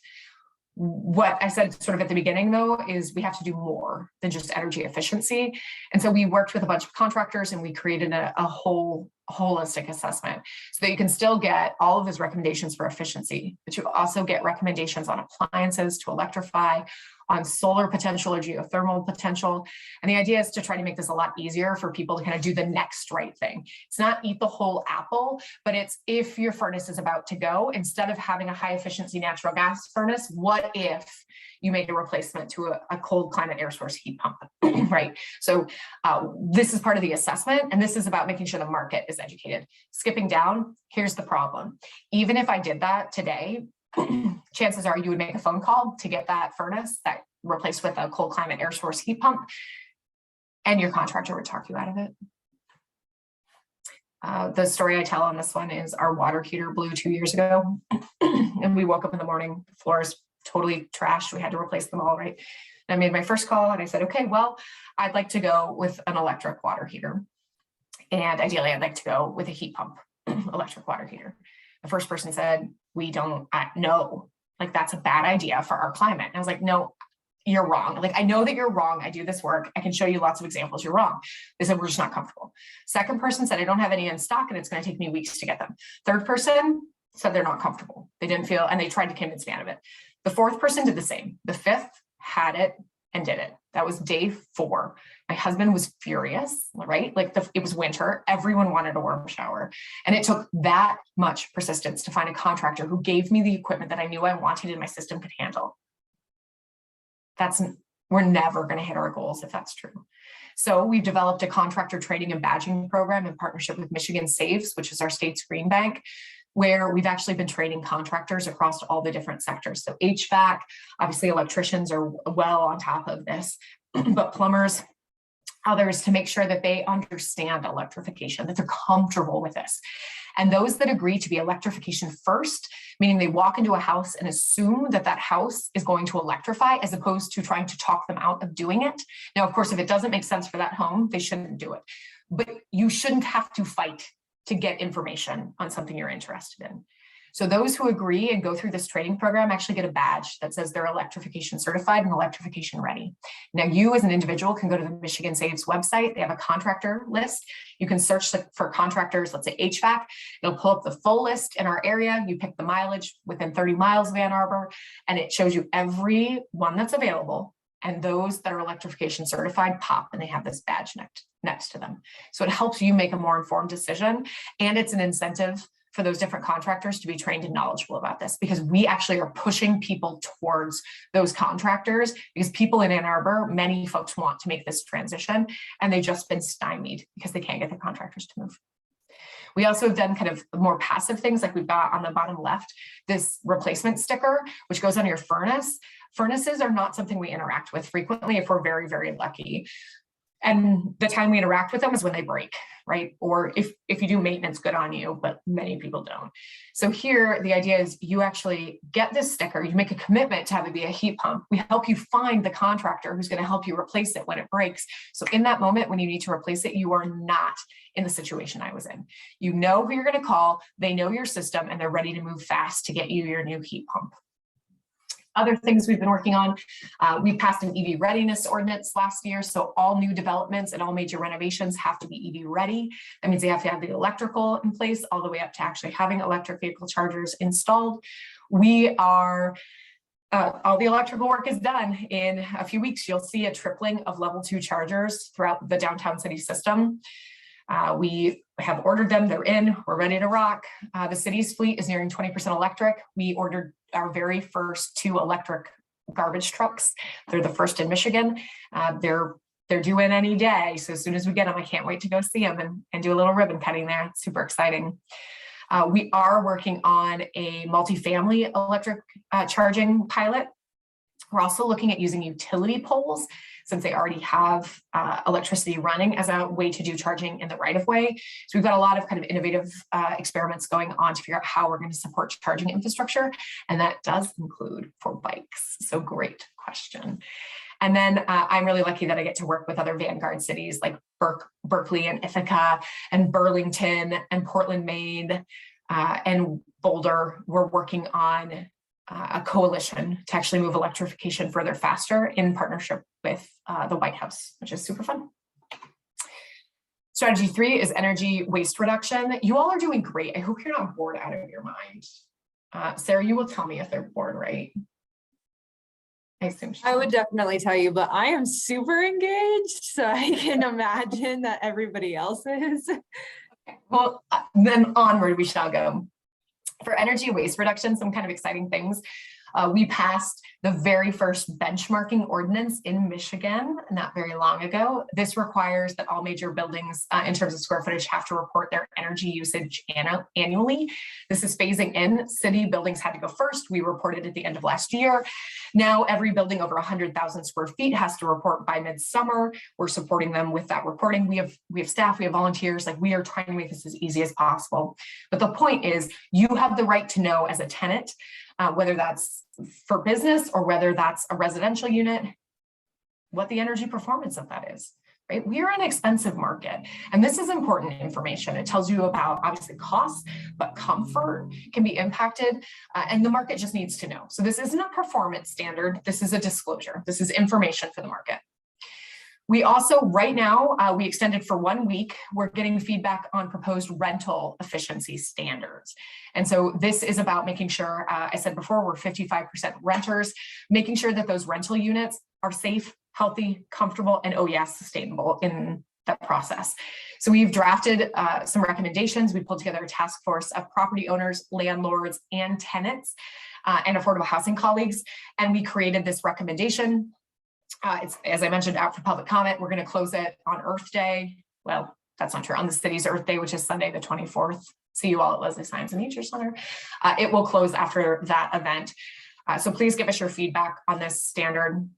What I said sort of at the beginning though, is we have to do more than just energy efficiency. And so we worked with a bunch of contractors and we created a whole holistic assessment so that you can still get all of those recommendations for efficiency, but you also get recommendations on appliances to electrify, on solar potential or geothermal potential. And the idea is to try to make this a lot easier for people to kind of do the next right thing. It's not eat the whole apple, but it's if your furnace is about to go, instead of having a high efficiency natural gas furnace, what if you make a replacement to a cold climate air source heat pump, right? So this is part of the assessment, and this is about making sure the market is educated. Skipping down, here's the problem. Even if I did that today, chances are you would make a phone call to get that furnace that replaced with a cold climate air source heat pump, and your contractor would talk you out of it. The story I tell on this one is our water heater blew 2 years ago, and we woke up in the morning, the floors totally trashed. We had to replace them all, right? And I made my first call and I said, okay, well, I'd like to go with an electric water heater. And ideally, I'd like to go with a heat pump, electric water heater. The first person said, no, like that's a bad idea for our climate. And I was like, no, you're wrong. Like, I know that you're wrong. I do this work. I can show you lots of examples. You're wrong. They said, we're just not comfortable. Second person said, I don't have any in stock and it's going to take me weeks to get them. Third person said they're not comfortable. They didn't feel, and they tried to convince me out of it. The fourth person did the same. The fifth had it and did it. That was day 4. My husband was furious, right? Like it was winter. Everyone wanted a warm shower. And it took that much persistence to find a contractor who gave me the equipment that I knew I wanted and my system could handle. We're never going to hit our goals if that's true. So we've developed a contractor training and badging program in partnership with Michigan Saves, which is our state's green bank, where we've actually been training contractors across all the different sectors. So HVAC, obviously electricians are well on top of this, but plumbers, others, to make sure that they understand electrification, that they're comfortable with this. And those that agree to be electrification first, meaning they walk into a house and assume that that house is going to electrify as opposed to trying to talk them out of doing it. Now, of course, if it doesn't make sense for that home, they shouldn't do it. But you shouldn't have to fight to get information on something you're interested in. So those who agree and go through this training program actually get a badge that says they're electrification certified and electrification ready. Now you as an individual can go to the Michigan Saves website. They have a contractor list. You can search for contractors, let's say HVAC. It'll pull up the full list in our area. You pick the mileage within 30 miles of Ann Arbor, and it shows you every one that's available. And those that are electrification certified pop and they have this badge next to them. So it helps you make a more informed decision. And it's an incentive for those different contractors to be trained and knowledgeable about this, because we actually are pushing people towards those contractors, because people in Ann Arbor, many folks want to make this transition and they've just been stymied because they can't get the contractors to move. We also have done kind of more passive things, like we've got on the bottom left, this replacement sticker, which goes on your furnace. Furnaces are not something we interact with frequently if we're very, very lucky. And the time we interact with them is when they break, right? Or if you do maintenance, good on you, but many people don't. So here, the idea is you actually get this sticker, you make a commitment to have it be a heat pump. We help you find the contractor who's going to help you replace it when it breaks. So in that moment, when you need to replace it, you are not in the situation I was in. You know who you're going to call, they know your system, and they're ready to move fast to get you your new heat pump. Other things we've been working on, we passed an EV Readiness Ordinance last year, so all new developments and all major renovations have to be EV ready. That means they have to have the electrical in place all the way up to actually having electric vehicle chargers installed. We are all the electrical work is done. In a few weeks, you'll see a tripling of level 2 chargers throughout the downtown city system. We have ordered them, they're in, we're ready to rock. The city's fleet is nearing 20% electric. We ordered our very first 2 electric garbage trucks. They're the first in Michigan. They're due in any day. So as soon as we get them, I can't wait to go see them and do a little ribbon cutting there. It's super exciting. We are working on a multifamily electric charging pilot. We're also looking at using utility poles since they already have electricity running as a way to do charging in the right of way. So we've got a lot of kind of innovative experiments going on to figure out how we're going to support charging infrastructure. And that does include for bikes. So great question. And then I'm really lucky that I get to work with other vanguard cities like Berkeley and Ithaca and Burlington and Portland, Maine and Boulder. We're working on a coalition to actually move electrification further faster in partnership with the White House, which is super fun. Strategy 3 is energy waste reduction. You all are doing great. I hope you're not bored out of your mind. Sarah, you will tell me if they're bored, right? I would definitely tell you, but I am super engaged, so I can imagine that everybody else is. Okay. Well, then onward we shall go. For energy waste reduction, some kind of exciting things. We passed the very first benchmarking ordinance in Michigan not very long ago. This requires that all major buildings in terms of square footage have to report their energy usage annually. This is phasing in. City buildings had to go first. We reported at the end of last year. Now every building over 100,000 square feet has to report by midsummer. We're supporting them with that reporting. We have staff, we have volunteers, like we are trying to make this as easy as possible. But the point is you have the right to know as a tenant, whether that's for business or whether that's a residential unit, what the energy performance of that is, right? We are an expensive market, and this is important information. It tells you about obviously costs, but comfort can be impacted, and the market just needs to know. So this isn't a performance standard. This is a disclosure. This is information for the market. We also, right now, we extended for 1 week. We're getting feedback on proposed rental efficiency standards. And so this is about making sure, I said before, we're 55% renters, making sure that those rental units are safe, healthy, comfortable, and oh yes, sustainable in that process. So we've drafted some recommendations. We pulled together a task force of property owners, landlords, and tenants, and affordable housing colleagues. And we created this recommendation. It's, as I mentioned, out for public comment. We're going to close it on Earth Day. Well, that's not true. On the city's Earth Day, which is Sunday, the 24th. See you all at Leslie Science and Nature Center. It will close after that event. So please give us your feedback on this standard.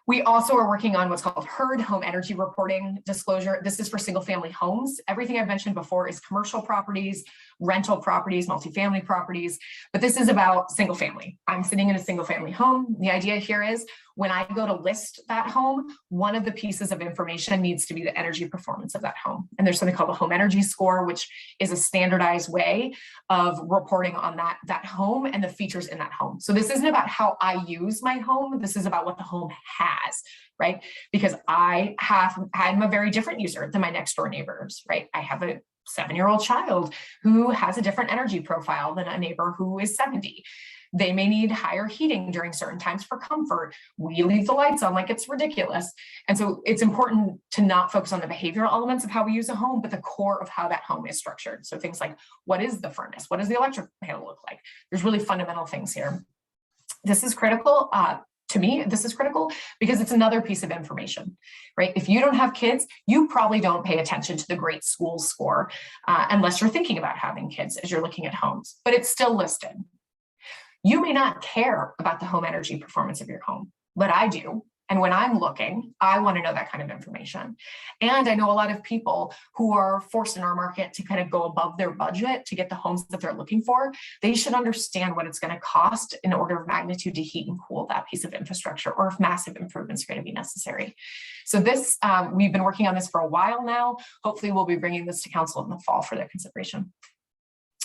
We also are working on what's called HERD, Home Energy Reporting Disclosure. This is for single family homes. Everything I've mentioned before is commercial properties, rental properties, multifamily properties, but this is about single family. I'm sitting in a single family home. The idea here is when I go to list that home, one of the pieces of information needs to be the energy performance of that home. And there's something called a home energy score, which is a standardized way of reporting on that home and the features in that home. So this isn't about how I use my home. This is about what the home has, right? Because I'm a very different user than my next door neighbors, right? I have a 7-year-old child who has a different energy profile than a neighbor who is 70. They may need higher heating during certain times for comfort. We leave the lights on like it's ridiculous. And so it's important to not focus on the behavioral elements of how we use a home, but the core of how that home is structured. So things like, what is the furnace? What does the electric panel look like? There's really fundamental things here. This is critical. To me, this is critical because it's another piece of information, right? If you don't have kids, you probably don't pay attention to the great school score unless you're thinking about having kids as you're looking at homes, but it's still listed. You may not care about the home energy performance of your home, but I do. And when I'm looking, I want to know that kind of information. And I know a lot of people who are forced in our market to kind of go above their budget to get the homes that they're looking for. They should understand what it's going to cost in order of magnitude to heat and cool that piece of infrastructure, or if massive improvements are going to be necessary. So this, we've been working on this for a while now. Hopefully we'll be bringing this to council in the fall for their consideration.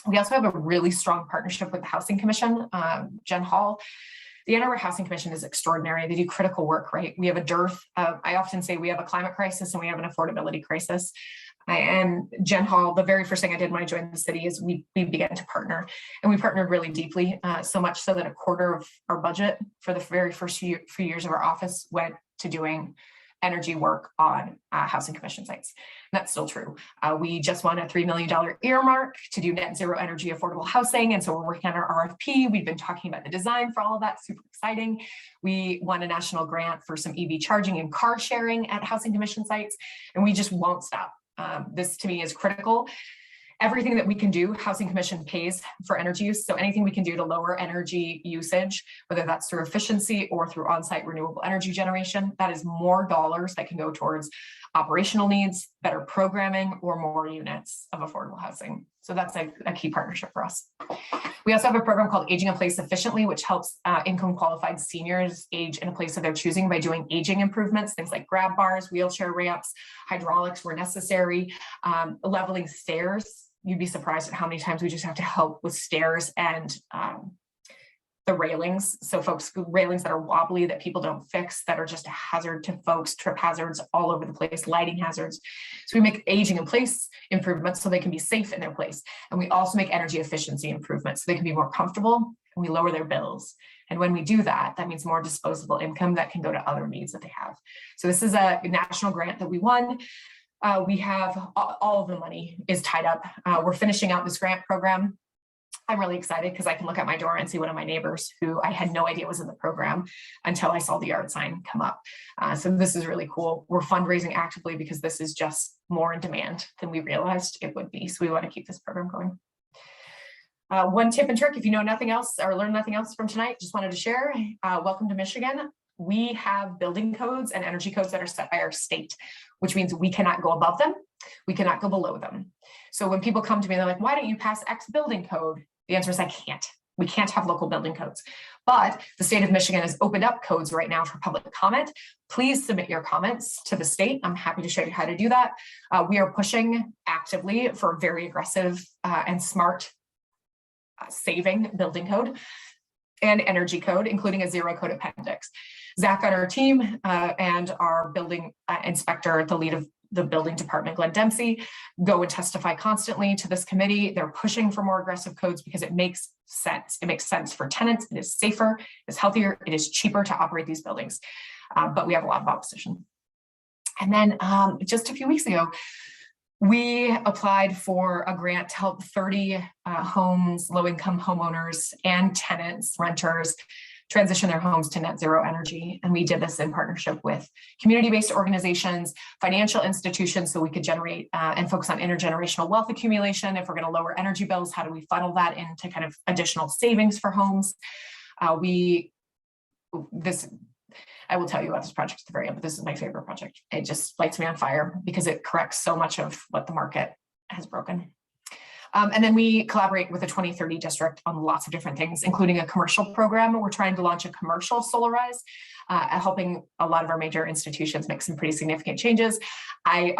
We also have a really strong partnership with the Housing Commission, Jen Hall. The Ann Arbor Housing Commission is extraordinary. They do critical work, right? We have a dearth of, I often say we have a climate crisis and we have an affordability crisis. And Jen Hall, the very first thing I did when I joined the city is we began to partner, and we partnered really deeply, so much so that a quarter of our budget for the very first few years of our office went to doing energy work on housing commission sites. And that's still true. We just won a $3 million earmark to do net zero energy affordable housing. And so we're working on our RFP. We've been talking about the design for all of that, super exciting. We won a national grant for some EV charging and car sharing at housing commission sites, and we just won't stop. This to me is critical. Everything that we can do, Housing Commission pays for energy use. So anything we can do to lower energy usage, whether that's through efficiency or through on-site renewable energy generation, that is more dollars that can go towards operational needs, better programming, or more units of affordable housing. So that's a key partnership for us. We also have a program called Aging in Place Efficiently, which helps income qualified seniors age in a place of their choosing by doing aging improvements, things like grab bars, wheelchair ramps, hydraulics where necessary, leveling stairs. You'd be surprised at how many times we just have to help with stairs and the railings. So folks, railings that are wobbly that people don't fix, that are just a hazard to folks, trip hazards all over the place, lighting hazards. So we make aging in place improvements so they can be safe in their place. And we also make energy efficiency improvements so they can be more comfortable, and we lower their bills. And when we do that, that means more disposable income that can go to other needs that they have. So this is a national grant that we won. We have all of the money is tied up. We're finishing out this grant program. I'm really excited because I can look at my door and see one of my neighbors who I had no idea was in the program until I saw the yard sign come up. So this is really cool. We're fundraising actively because this is just more in demand than we realized it would be. So we want to keep this program going. One tip and trick, if you know nothing else or learn nothing else from tonight, just wanted to share, welcome to Michigan. We have building codes and energy codes that are set by our state, which means we cannot go above them. We cannot go below them. So when people come to me, they're like, why don't you pass X building code? The answer is I can't. We can't have local building codes. But the state of Michigan has opened up codes right now for public comment. Please submit your comments to the state. I'm happy to show you how to do that. We are pushing actively for very aggressive and smart saving building code and energy code, including a zero code appendix. Zach on our team and our building inspector, the lead of the building department, Glenn Dempsey, go and testify constantly to this committee. They're pushing for more aggressive codes because it makes sense. It makes sense for tenants. It is safer, it's healthier, it is cheaper to operate these buildings. But we have a lot of opposition. And then just a few weeks ago, we applied for a grant to help 30 homes, low-income homeowners and tenants, renters, transition their homes to net zero energy. And we did this in partnership with community-based organizations, financial institutions, so we could generate and focus on intergenerational wealth accumulation. If we're going to lower energy bills, how do we funnel that into kind of additional savings for homes? I will tell you about this project at the very end, but this is my favorite project. It just lights me on fire because it corrects so much of what the market has broken. And then we collaborate with the 2030 district on lots of different things, including a commercial program. We're trying to launch a commercial solarize, helping a lot of our major institutions make some pretty significant changes. I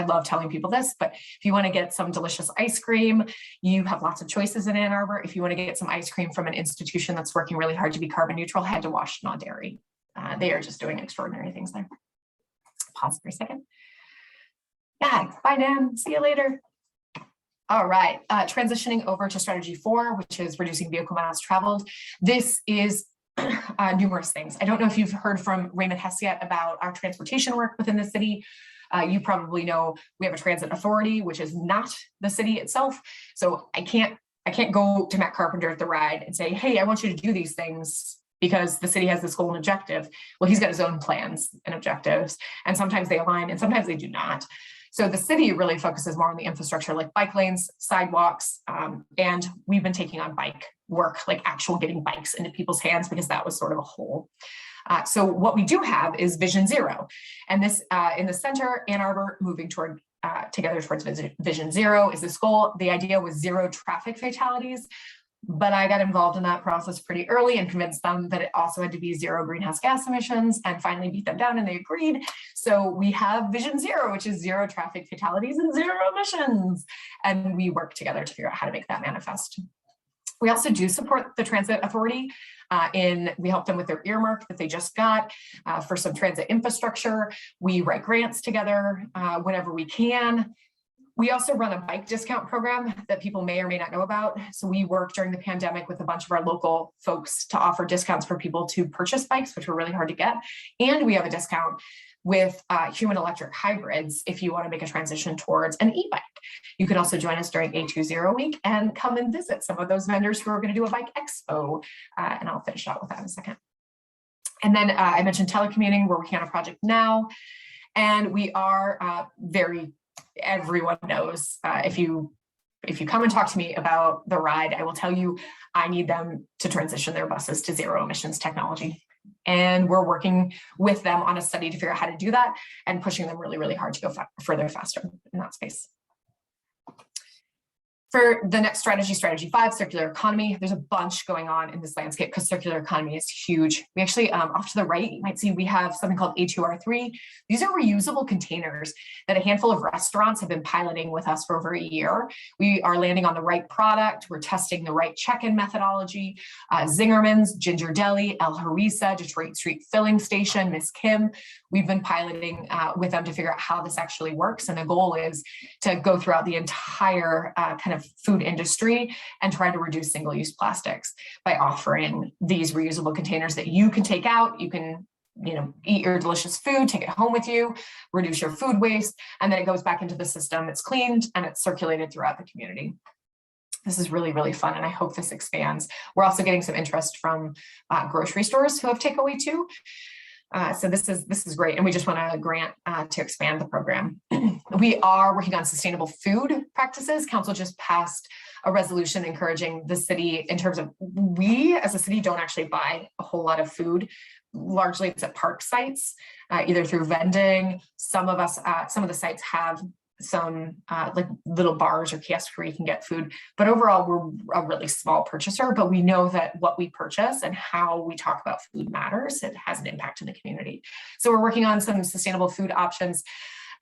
love telling people this, but if you want to get some delicious ice cream, you have lots of choices in Ann Arbor. If you want to get some ice cream from an institution that's working really hard to be carbon neutral, head to Washtenaw Dairy. They are just doing extraordinary things there. Pause for a second. Yeah, bye, Dan. See you later. All right, transitioning over to strategy 4, which is reducing vehicle miles traveled. This is numerous things. I don't know if you've heard from Raymond Hess yet about our transportation work within the city. You probably know we have a transit authority, which is not the city itself. So I can't go to Matt Carpenter at the ride and say, hey, I want you to do these things because the city has this goal and objective. Well, he's got his own plans and objectives, and sometimes they align and sometimes they do not. So the city really focuses more on the infrastructure like bike lanes, sidewalks, and we've been taking on bike work, like actual getting bikes into people's hands because that was sort of a hole. So what we do have is Vision Zero. And this in the center, Ann Arbor moving toward together towards Vision Zero is this goal. The idea was 0 traffic fatalities, but I got involved in that process pretty early and convinced them that it also had to be 0 greenhouse gas emissions, and finally beat them down and they agreed. So we have Vision Zero, which is 0 traffic fatalities and 0 emissions. And we work together to figure out how to make that manifest. We also do support the Transit Authority we help them with their earmark that they just got for some transit infrastructure. We write grants together whenever we can. We also run a bike discount program that people may or may not know about. So we worked during the pandemic with a bunch of our local folks to offer discounts for people to purchase bikes, which were really hard to get. And we have a discount with human electric hybrids if you want to make a transition towards an e-bike. You can also join us during A20 week and come and visit some of those vendors who are going to do a bike expo. And I'll finish out with that in a second. And then I mentioned telecommuting. We're working on a project now. And we are everyone knows if you come and talk to me about the ride, I will tell you I need them to transition their buses to zero emissions technology. And we're working with them on a study to figure out how to do that and pushing them really, really hard to go further faster in that space. For the next strategy 5, circular economy, there's a bunch going on in this landscape because circular economy is huge. We actually, off to the right, you might see we have something called A2R3. These are reusable containers that a handful of restaurants have been piloting with us for over a year. We are landing on the right product. We're testing the right check-in methodology. Zingerman's, Ginger Deli, El Harissa, Detroit Street Filling Station, Miss Kim. We've been piloting with them to figure out how this actually works. And the goal is to go throughout the entire kind of food industry and try to reduce single-use plastics by offering these reusable containers that you can take out. You can, eat your delicious food, take it home with you, reduce your food waste, and then it goes back into the system. It's cleaned and it's circulated throughout the community. This is really, really fun, and I hope this expands. We're also getting some interest from grocery stores who have takeaway too. So this is great, and we just want a grant to expand the program. We are working on sustainable food practices. Council just passed a resolution encouraging the city in terms of we as a city don't actually buy a whole lot of food. Largely it's at park sites, either through vending. Some of the sites have some like little bars or kiosks where you can get food, but overall we're a really small purchaser, but we know that what we purchase and how we talk about food matters. It has an impact in the community. So we're working on some sustainable food options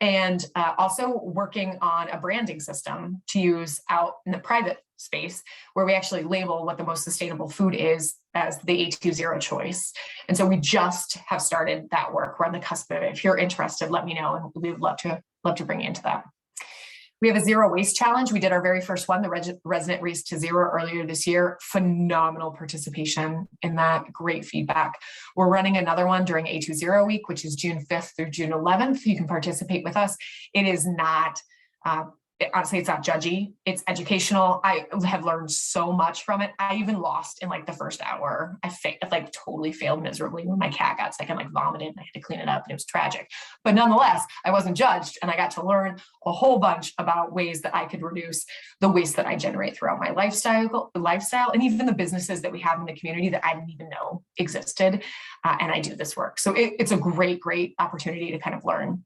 and also working on a branding system to use out in the private space where we actually label what the most sustainable food is as the A20 choice. And so we just have started that work. We're on the cusp of it. If you're interested, let me know, and we would love to bring you into that. We have a zero waste challenge. We did our very first one, the resident race to zero, earlier this year. Phenomenal participation in that, great feedback. We're running another one during A20 week, which is June 5th through June 11th. You can participate with us. It is not, honestly, it's not judgy. It's educational. I have learned so much from it. I even lost in like the first hour. I totally failed miserably when my cat got sick and vomited and I had to clean it up and it was tragic. But nonetheless, I wasn't judged and I got to learn a whole bunch about ways that I could reduce the waste that I generate throughout my lifestyle and even the businesses that we have in the community that I didn't even know existed. And I do this work. So it's a great, great opportunity to kind of learn.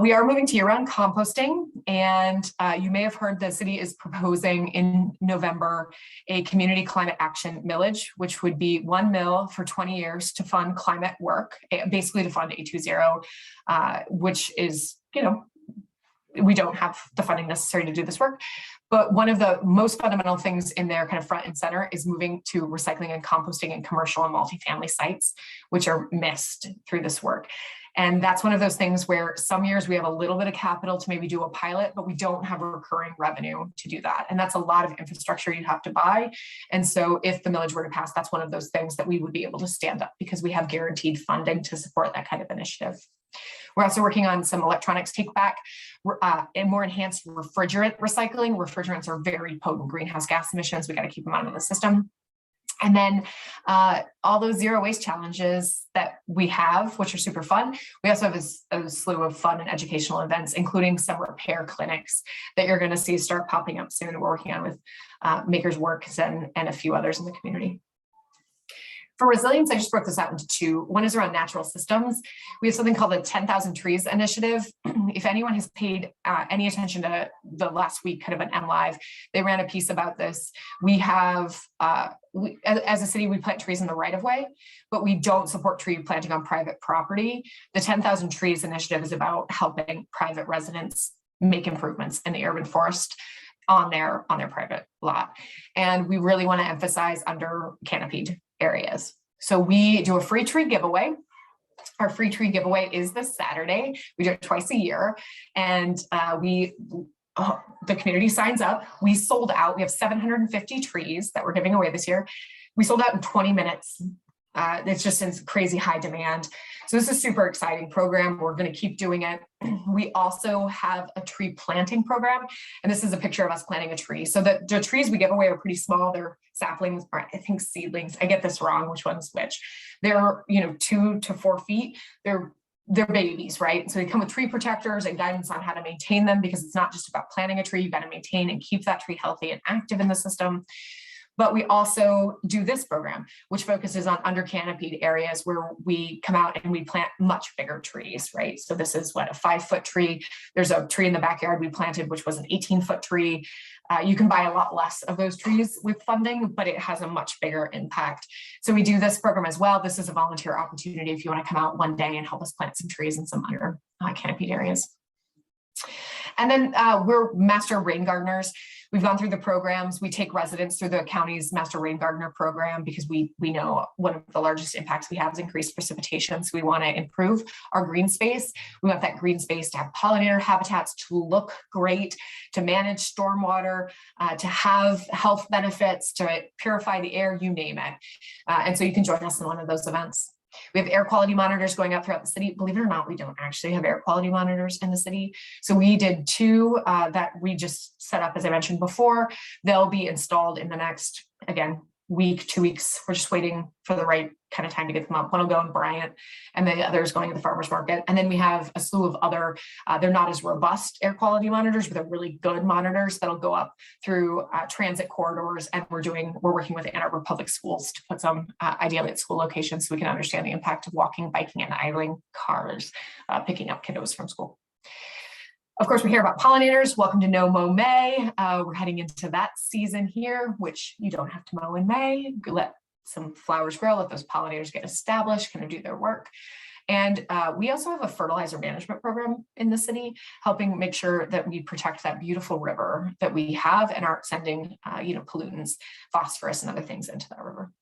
We are moving to year-round composting, and you may have heard the city is proposing in November a community climate action millage, which would be 1 mil for 20 years to fund climate work, basically to fund A20, which is, we don't have the funding necessary to do this work. But one of the most fundamental things in there kind of front and center is moving to recycling and composting in commercial and multifamily sites, which are missed through this work. And that's one of those things where some years we have a little bit of capital to maybe do a pilot, but we don't have a recurring revenue to do that. And that's a lot of infrastructure you have to buy. And so if the millage were to pass, that's one of those things that we would be able to stand up because we have guaranteed funding to support that kind of initiative. We're also working on some electronics take back and more enhanced refrigerant recycling. Refrigerants are very potent greenhouse gas emissions. We got to keep them out of the system. And then all those zero waste challenges that we have, which are super fun. We also have a slew of fun and educational events, including some repair clinics that you're going to see start popping up soon. We're working on with Makers Works and a few others in the community. For resilience, I just broke this out into two. One is around natural systems. We have something called the 10,000 Trees Initiative. If anyone has paid any attention to the last week, kind of an MLive, they ran a piece about this. We have, as a city, we plant trees in the right of way, but we don't support tree planting on private property. The 10,000 Trees Initiative is about helping private residents make improvements in the urban forest. on their private lot. And we really want to emphasize under canopied areas. So we do a free tree giveaway. Our free tree giveaway is this Saturday. We do it twice a year, and the community signs up. We sold out. We have 750 trees that we're giving away this year. We sold out in 20 minutes. It's just in crazy high demand. So this is a super exciting program. We're going to keep doing it. We also have a tree planting program, and this is a picture of us planting a tree. So the trees we give away are pretty small. They're saplings, or I think seedlings. I get this wrong, which one's which. They're 2 to 4 feet. They're babies, right? So they come with tree protectors and guidance on how to maintain them, because it's not just about planting a tree. You've got to maintain and keep that tree healthy and active in the system. But we also do this program, which focuses on under canopied areas where we come out and we plant much bigger trees, right? So this is what, a 5-foot tree. There's a tree in the backyard we planted, which was an 18-foot tree. You can buy a lot less of those trees with funding, but it has a much bigger impact. So we do this program as well. This is a volunteer opportunity if you want to come out one day and help us plant some trees in some under canopied areas. And then we're master rain gardeners. We've gone through the programs. We take residents through the county's master rain gardener program, because we know one of the largest impacts we have is increased precipitation. So we want to improve our green space. We want that green space to have pollinator habitats, to look great, to manage stormwater, to have health benefits, to purify the air, you name it. And so you can join us in one of those events. We have air quality monitors going up throughout the city. Believe it or not, we don't actually have air quality monitors in the city. So we did 2 that we just set up, as I mentioned before. They'll be installed in the next, again, week, 2 weeks. We're just waiting for the right kind of time to get them up. One will go in Bryant, and the other is going to the farmer's market. And then we have a slew of other, they're not as robust air quality monitors, but they're really good monitors that'll go up through transit corridors. And we're working with Ann Arbor Public Schools to put some ideally at school locations, so we can understand the impact of walking, biking, and idling cars, picking up kiddos from school. Of course, we hear about pollinators. Welcome to No Mow May. We're heading into that season here, which you don't have to mow in May. Let some flowers grow, let those pollinators get established, kind of do their work. And we also have a fertilizer management program in the city, helping make sure that we protect that beautiful river that we have and aren't sending pollutants, phosphorus, and other things into that river.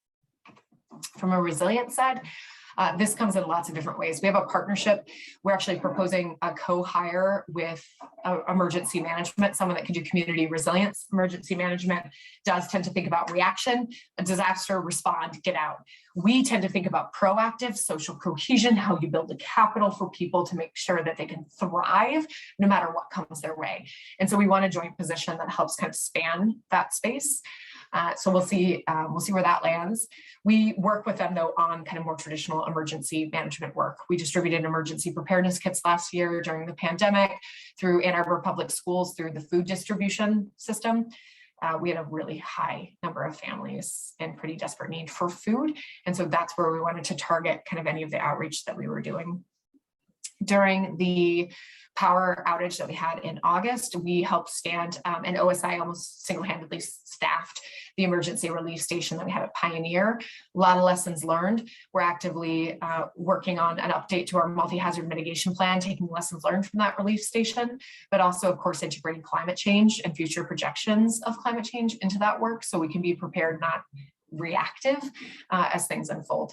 From a resilience side, this comes in lots of different ways. We have a partnership. We're actually proposing a co-hire with emergency management, someone that can do community resilience. Emergency management does tend to think about reaction, a disaster, respond, get out. We tend to think about proactive social cohesion, how you build a capital for people to make sure that they can thrive no matter what comes their way. And so we want a joint position that helps kind of span that space. So we'll see where that lands. We work with them though on kind of more traditional emergency management work. We distributed emergency preparedness kits last year during the pandemic through Ann Arbor Public Schools through the food distribution system. We had a really high number of families in pretty desperate need for food. And so that's where we wanted to target kind of any of the outreach that we were doing. During the power outage that we had in August, we helped stand, and OSI almost single-handedly staffed the emergency relief station that we had at Pioneer. A lot of lessons learned. We're actively working on an update to our multi-hazard mitigation plan, taking lessons learned from that relief station, but also, of course, integrating climate change and future projections of climate change into that work so we can be prepared, not reactive, as things unfold.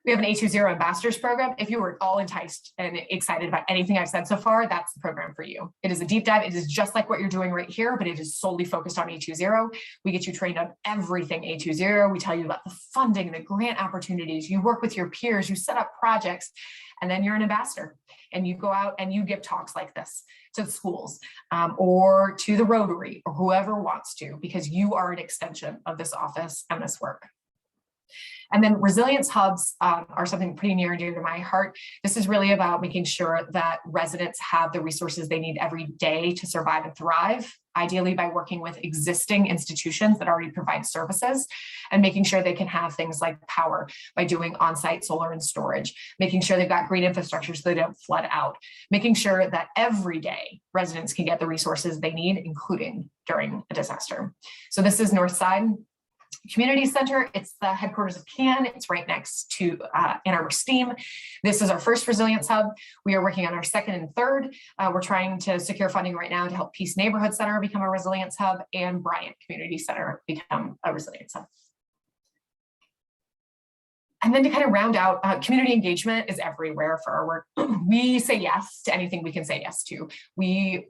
We have an A20 Ambassadors Program. If you were all enticed and excited about anything I've said so far, that's the program for you. It is a deep dive. It is just like what you're doing right here, but it is solely focused on A20. We get you trained on everything A20. We tell you about the funding, the grant opportunities. You work with your peers, you set up projects, and then you're an ambassador. And you go out and you give talks like this to schools or to the Rotary or whoever wants to, because you are an extension of this office and this work. And then resilience hubs are something pretty near and dear to my heart. This is really about making sure that residents have the resources they need every day to survive and thrive, ideally by working with existing institutions that already provide services and making sure they can have things like power by doing on-site solar and storage, making sure they've got green infrastructure so they don't flood out, making sure that every day residents can get the resources they need, including during a disaster. So this is North Side. Community Center, it's the headquarters of CAN. It's right next to Ann Arbor STEAM. This is our first resilience hub. We are working on our second and third. We're trying to secure funding right now to help Peace Neighborhood Center become a resilience hub and Bryant Community Center become a resilience hub. And then to kind of round out, community engagement is everywhere for our work. We say yes to anything we can say yes to. We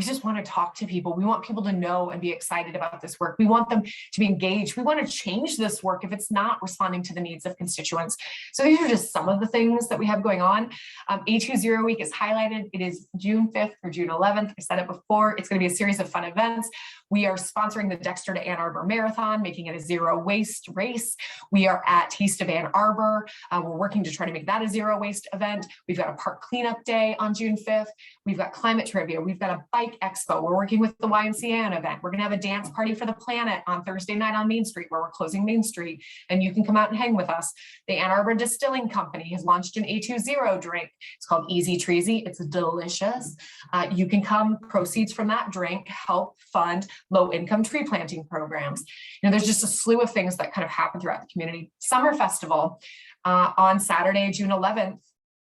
just want to talk to people. We want people to know and be excited about this work. We want them to be engaged. We want to change this work if it's not responding to the needs of constituents. So these are just some of the things that we have going on. A20 week is highlighted. It is June 5th through June 11th. I said it before, it's going to be a series of fun events. We are sponsoring the Dexter to Ann Arbor Marathon, making it a zero waste race. We are at Taste of Ann Arbor. We're working to try to make that a zero waste event. We've got a park cleanup day on June 5th. We've got climate trivia. We've got a bike expo. We're working with the YMCA on an event. We're going to have a dance party for the planet on Thursday night on Main Street, where we're closing Main Street, and you can come out and hang with us. The Ann Arbor Distilling Company has launched an A20 drink. It's called Easy Treasy. It's delicious. You can come, proceeds from that drink help fund low-income tree planting programs. You know, there's just a slew of things that kind of happen throughout the community. Summer Festival on Saturday, June 11th.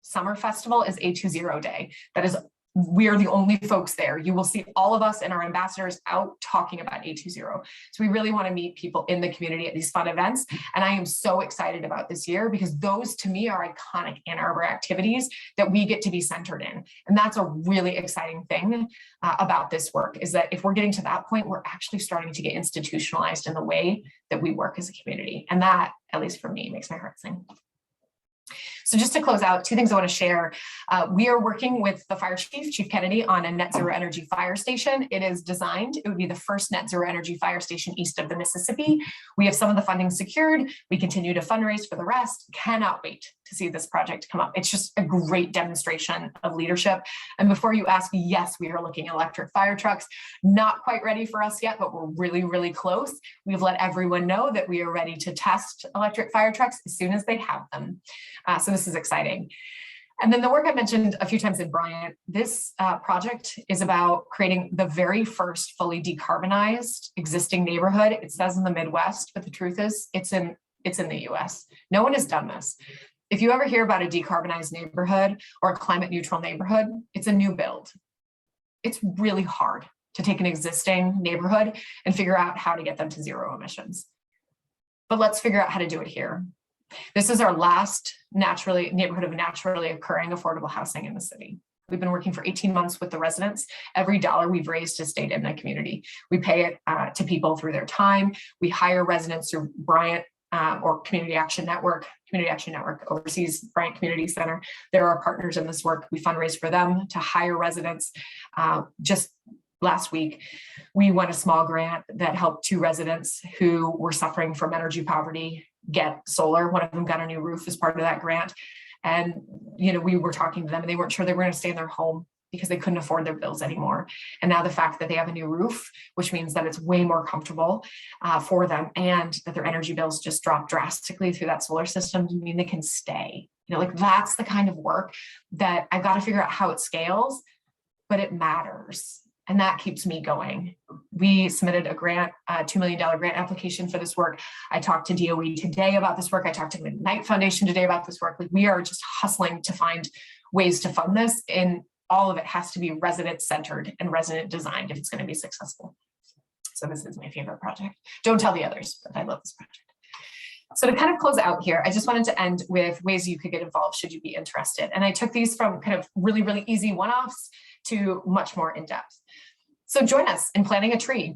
Summer Festival is A20 Day. That is, we are the only folks there. You will see all of us and our ambassadors out talking about A20. So we really want to meet people in the community at these fun events. And I am so excited about this year because those to me are iconic Ann Arbor activities that we get to be centered in. And that's a really exciting thing about this work, is that if we're getting to that point, we're actually starting to get institutionalized in the way that we work as a community. And that, at least for me, makes my heart sing. So just to close out, two things I want to share. We are working with the fire chief, Chief Kennedy, on a net zero energy fire station. It is designed, it would be the first net zero energy fire station east of the Mississippi. We have some of the funding secured. We continue to fundraise for the rest. Cannot wait to see this project come up. It's just a great demonstration of leadership. And before you ask, yes, we are looking at electric fire trucks. Not quite ready for us yet, but we're really, really close. We've let everyone know that we are ready to test electric fire trucks as soon as they have them. So this is exciting. And then the work I mentioned a few times in Bryant, this project is about creating the very first fully decarbonized existing neighborhood. It says in the Midwest, but the truth is it's in the US. No one has done this. If you ever hear about a decarbonized neighborhood or a climate neutral neighborhood, it's a new build. It's really hard to take an existing neighborhood and figure out how to get them to zero emissions. But let's figure out how to do it here. This is our last neighborhood of naturally occurring affordable housing in the city. We've been working for 18 months with the residents. Every dollar we've raised has stayed in the community. We pay it to people through their time. We hire residents through Bryant or Community Action Network. Community Action Network oversees Bryant Community Center. They're our partners in this work. We fundraise for them to hire residents. Just last week, we won a small grant that helped 2 residents who were suffering from energy poverty get solar. One of them got a new roof as part of that grant. And, you know, we were talking to them and they weren't sure they were going to stay in their home because they couldn't afford their bills anymore. And now the fact that they have a new roof, which means that it's way more comfortable for them and that their energy bills just drop drastically through that solar system, to mean they can stay. You know, like that's the kind of work that I've got to figure out how it scales, but it matters. And that keeps me going. We submitted a grant, a $2 million grant application for this work. I talked to DOE today about this work. I talked to the Knight Foundation today about this work. Like, we are just hustling to find ways to fund this, and all of it has to be resident-centered and resident-designed if it's going to be successful. So this is my favorite project. Don't tell the others, but I love this project. So to kind of close out here, I just wanted to end with ways you could get involved should you be interested. And I took these from kind of really, really easy one-offs to much more in-depth. So join us in planting a tree.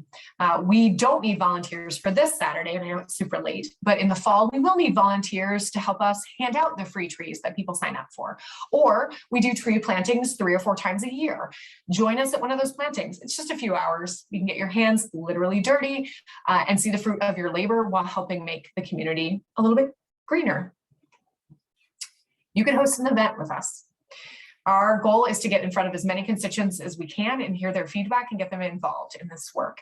We don't need volunteers for this Saturday, and I know it's super late, but in the fall, we will need volunteers to help us hand out the free trees that people sign up for. Or we do tree plantings 3 or 4 times a year. Join us at one of those plantings. It's just a few hours. You can get your hands literally dirty and see the fruit of your labor while helping make the community a little bit greener. You can host an event with us. Our goal is to get in front of as many constituents as we can and hear their feedback and get them involved in this work.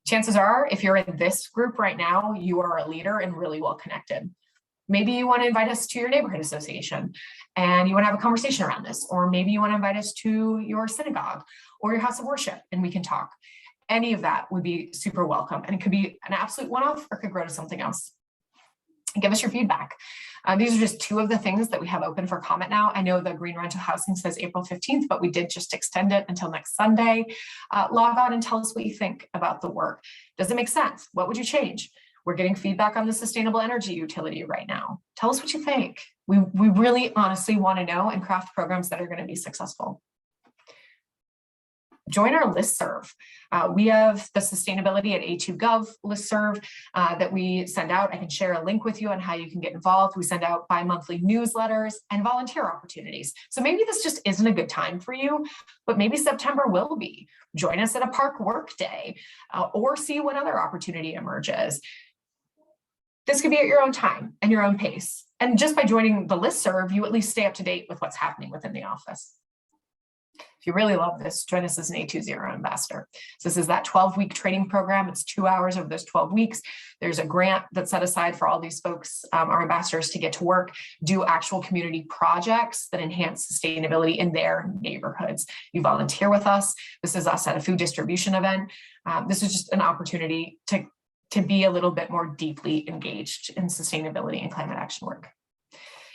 Chances are, if you're in this group right now, you are a leader and really well connected. Maybe you want to invite us to your neighborhood association and you want to have a conversation around this, or maybe you want to invite us to your synagogue or your house of worship and we can talk. Any of that would be super welcome. And it could be an absolute one-off or it could grow to something else. Give us your feedback. These are just two of the things that we have open for comment now. I know the green rental housing says April 15th, but we did just extend it until next Sunday. Log on and tell us what you think about the work. Does it make sense? What would you change? We're getting feedback on the sustainable energy utility right now. Tell us what you think. We really honestly want to know and craft programs that are going to be successful. Join our listserv. We have the sustainability at A2Gov listserv that we send out. I can share a link with you on how you can get involved. We send out bi-monthly newsletters and volunteer opportunities. So maybe this just isn't a good time for you, but maybe September will be. Join us at a park work day or see what other opportunity emerges. This could be at your own time and your own pace. And just by joining the listserv, you at least stay up to date with what's happening within the office. If you really love this, join us as an A20 ambassador. So this is that 12-week training program. It's 2 hours over those 12 weeks. There's a grant that's set aside for all these folks, our ambassadors, to get to work, do actual community projects that enhance sustainability in their neighborhoods. You volunteer with us. This is us at a food distribution event. This is just an opportunity to be a little bit more deeply engaged in sustainability and climate action work.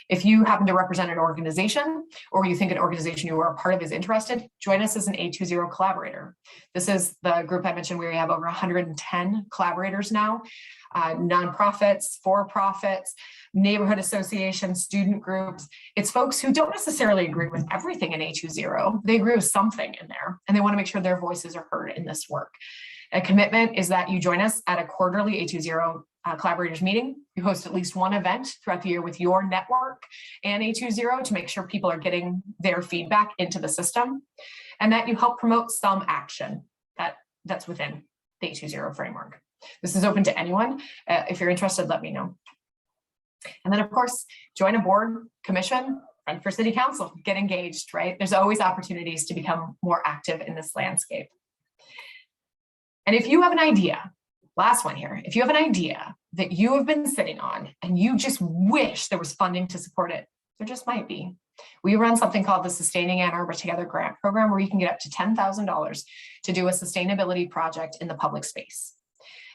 If you happen to represent an organization or you think an organization you are a part of is interested, join us as an A20 Collaborator. This is the group I mentioned where we have over 110 collaborators now, nonprofits, for-profits, neighborhood associations, student groups. It's folks who don't necessarily agree with everything in A20. They agree with something in there, and they want to make sure their voices are heard in this work. A commitment is that you join us at a quarterly A20 collaborators meeting. You host at least one event throughout the year with your network and A20 to make sure people are getting their feedback into the system, and that you help promote some action that's within the A20 framework. This is open to anyone. If you're interested, let me know. And then of course, join a board, commission, run for city council, get engaged, right? There's always opportunities to become more active in this landscape. And if you have an idea, last one here, if you have an idea that you have been sitting on and you just wish there was funding to support it, there just might be. We run something called the Sustaining Ann Arbor Together grant program, where you can get up to $10,000 to do a sustainability project in the public space.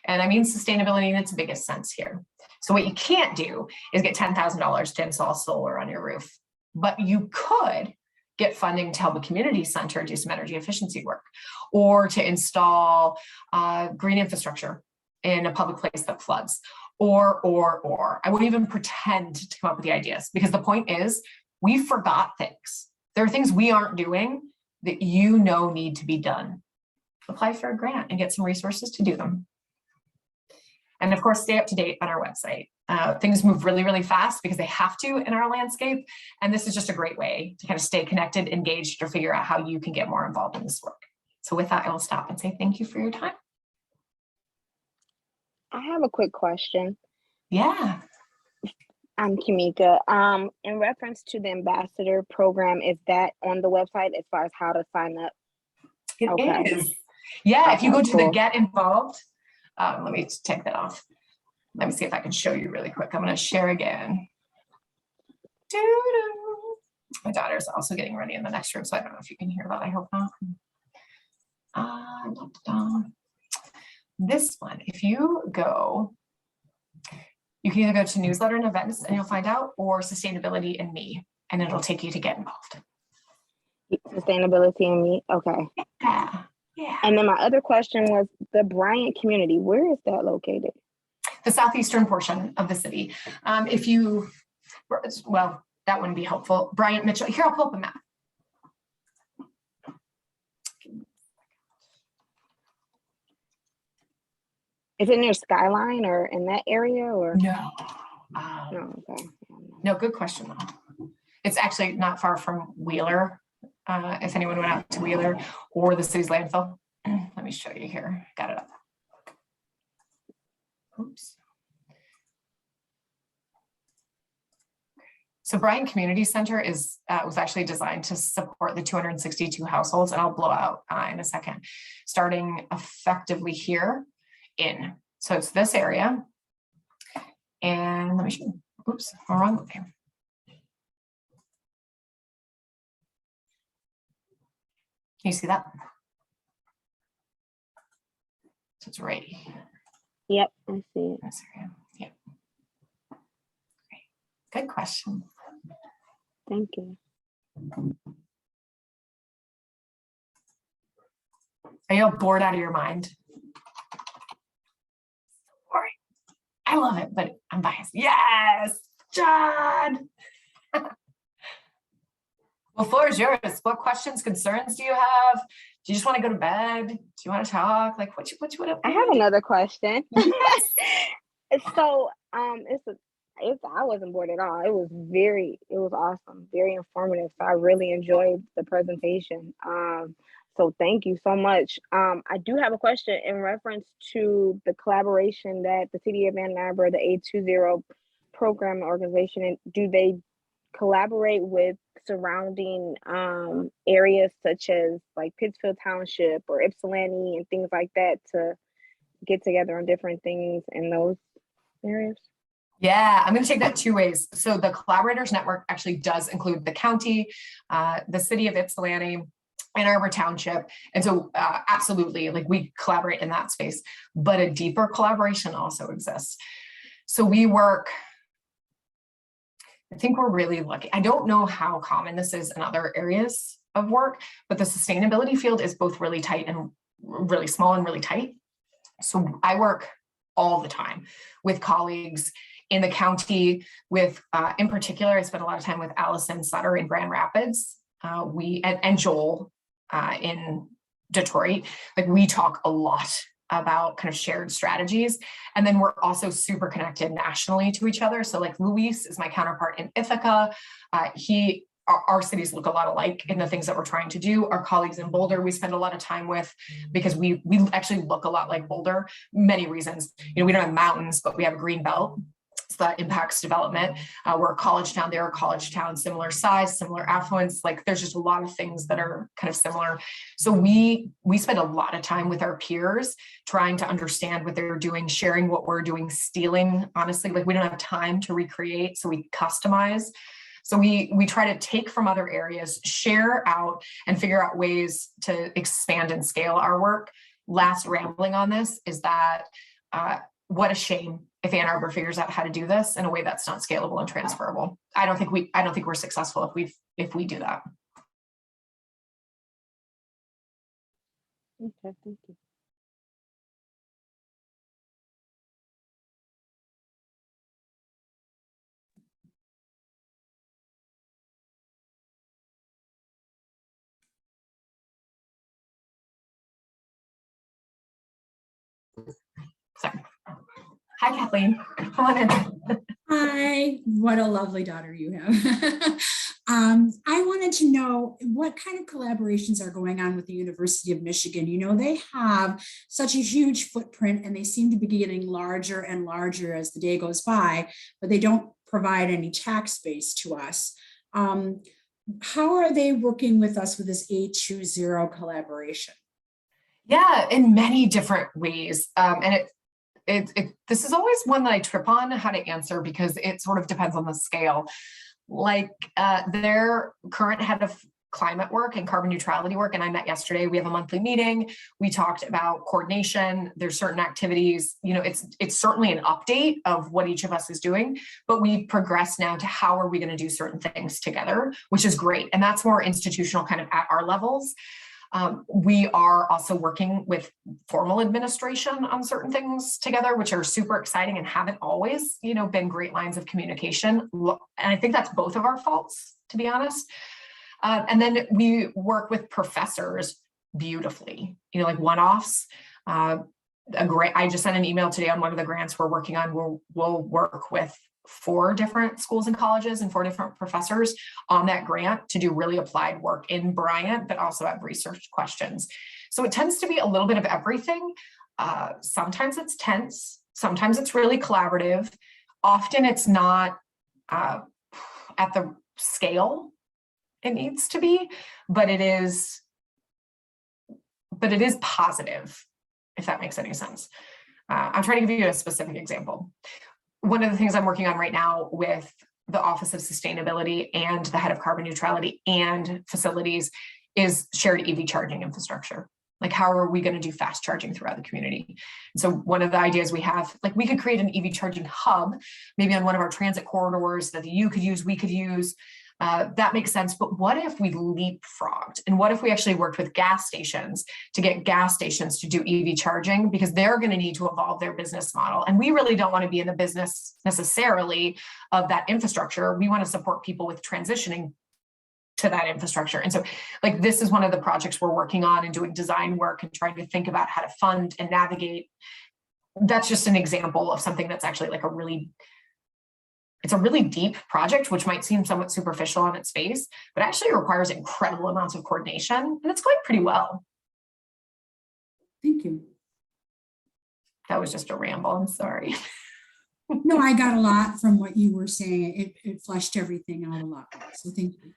And I mean sustainability in its biggest sense here. So what you can't do is get $10,000 to install solar on your roof, but you could get funding to help a community center do some energy efficiency work, or to install green infrastructure in a public place that floods, or. I won't even pretend to come up with the ideas, because the point is we forgot things. There are things we aren't doing that you know need to be done. Apply for a grant and get some resources to do them. And of course, stay up to date on our website. Things move really, really fast because they have to in our landscape. And this is just a great way to kind of stay connected, engaged, or figure out how you can get more involved in this work. So with that, I will stop and say thank you for your time. I have a quick question. Yeah. I'm Kimika. In reference to the ambassador program, is that on the website as far as how to sign up? It is. Yeah, Okay, if you go to cool. the Get Involved, let me take that off. Let me see if I can show you really quick. I'm going to share again. My daughter's also getting ready in the next room, so I don't know if you can hear that. I hope not. This one, if you go, you can either go to newsletter and events and you'll find out, or sustainability and me, and it'll take you to Get Involved. Sustainability and me. Okay. Yeah. And then my other question was the Bryant community. Where is that located? The southeastern portion of the city. If you, well, that wouldn't be helpful. Bryant Mitchell, here, I'll pull up a map. Is it near Skyline or in that area, or? No. No, okay. No, good question though. It's actually not far from Wheeler. If anyone went out to Wheeler or the city's landfill. Let me show you here. Got it up. Oops. So Bryant Community Center is was actually designed to support the 262 households, and I'll blow out in a second, starting effectively here in. So it's this area. And let me show you. Oops, wrong way. Can you see that? So it's right here. Yep, I see it. Yeah. Great. Good question. Thank you. Are you all bored out of your mind? Boring. I love it, but I'm biased. Yes, John. Well, floor is yours. What questions, concerns do you have? Do you just want to go to bed? Do you want to talk? Like, what you I have another question. Yes. So, I wasn't bored at all. It was awesome, very informative. So I really enjoyed the presentation. So thank you so much. I do have a question in reference to the collaboration that the City of Ann Arbor, the A20 program organization, and do they collaborate with surrounding areas such as like Pittsfield Township or Ypsilanti and things like that to get together on different things in those areas? Yeah, I'm going to take that two ways. So the Collaborators Network actually does include the county, the city of Ypsilanti, Ann Arbor Township. And so absolutely, like we collaborate in that space, but a deeper collaboration also exists. So we work, I think we're really lucky. I don't know how common this is in other areas of work, but the sustainability field is both really tight and really small and really tight. So I work all the time with colleagues in the county with, in particular, I spent a lot of time with Allison Sutter in Grand Rapids, and Joel in Detroit. Like we talk a lot about kind of shared strategies. And then we're also super connected nationally to each other. So like Luis is my counterpart in Ithaca. Our cities look a lot alike in the things that we're trying to do. Our colleagues in Boulder, we spend a lot of time with because we actually look a lot like Boulder, many reasons. You know, we don't have mountains, but we have a green belt. So that impacts development. We're a college town, they're a college town, similar size, similar affluence. Like there's just a lot of things that are kind of similar. So we spend a lot of time with our peers trying to understand what they're doing, sharing what we're doing, stealing, honestly, like we don't have time to recreate. So we customize. So we try to take from other areas, share out and figure out ways to expand and scale our work. Last rambling on this is that what a shame if Ann Arbor figures out how to do this in a way that's not scalable and transferable. I don't think we're successful if we do that. Okay, thank you. Sorry. Hi, Kathleen. Come on in. Hi, what a lovely daughter you have. I wanted to know what kind of collaborations are going on with the University of Michigan. You know, they have such a huge footprint and they seem to be getting larger and larger as the day goes by, but they don't provide any tax base to us. How are they working with us with this A20 collaboration? Yeah, in many different ways. And this is always one that I trip on how to answer because it sort of depends on the scale. Like their current head of climate work and carbon neutrality work, and I met yesterday, we have a monthly meeting. We talked about coordination. There's certain activities, you know, it's certainly an update of what each of us is doing, but we progress now to how are we going to do certain things together, which is great. And that's more institutional kind of at our levels. We are also working with formal administration on certain things together, which are super exciting and haven't always, you know, been great lines of communication. And I think that's both of our faults, to be honest. And then we work with professors beautifully, you know, like one-offs. I just sent an email today on one of the grants we're working on. We'll work with 4 different schools and colleges and 4 different professors on that grant to do really applied work in Bryant, but also have research questions. So it tends to be a little bit of everything. Sometimes it's tense, sometimes it's really collaborative. Often it's not at the scale it needs to be, but it is positive, if that makes any sense. I'm trying to give you a specific example. One of the things I'm working on right now with the Office of Sustainability and the head of carbon neutrality and facilities is shared EV charging infrastructure. Like, how are we going to do fast charging throughout the community? And so one of the ideas we have, like, we could create an EV charging hub, maybe on one of our transit corridors that you could use, we could use. That makes sense. But what if we leapfrogged? And what if we actually worked with gas stations to get gas stations to do EV charging? Because they're going to need to evolve their business model. And we really don't want to be in the business necessarily of that infrastructure. We want to support people with transitioning to that infrastructure. And so, like, this is one of the projects we're working on and doing design work and trying to think about how to fund and navigate. That's just an example of something that's actually like it's a really deep project, which might seem somewhat superficial on its face, but actually requires incredible amounts of coordination, and it's going pretty well. Thank you. That was just a ramble, I'm sorry. No, I got a lot from what you were saying. It fleshed everything out a lot. So thank you.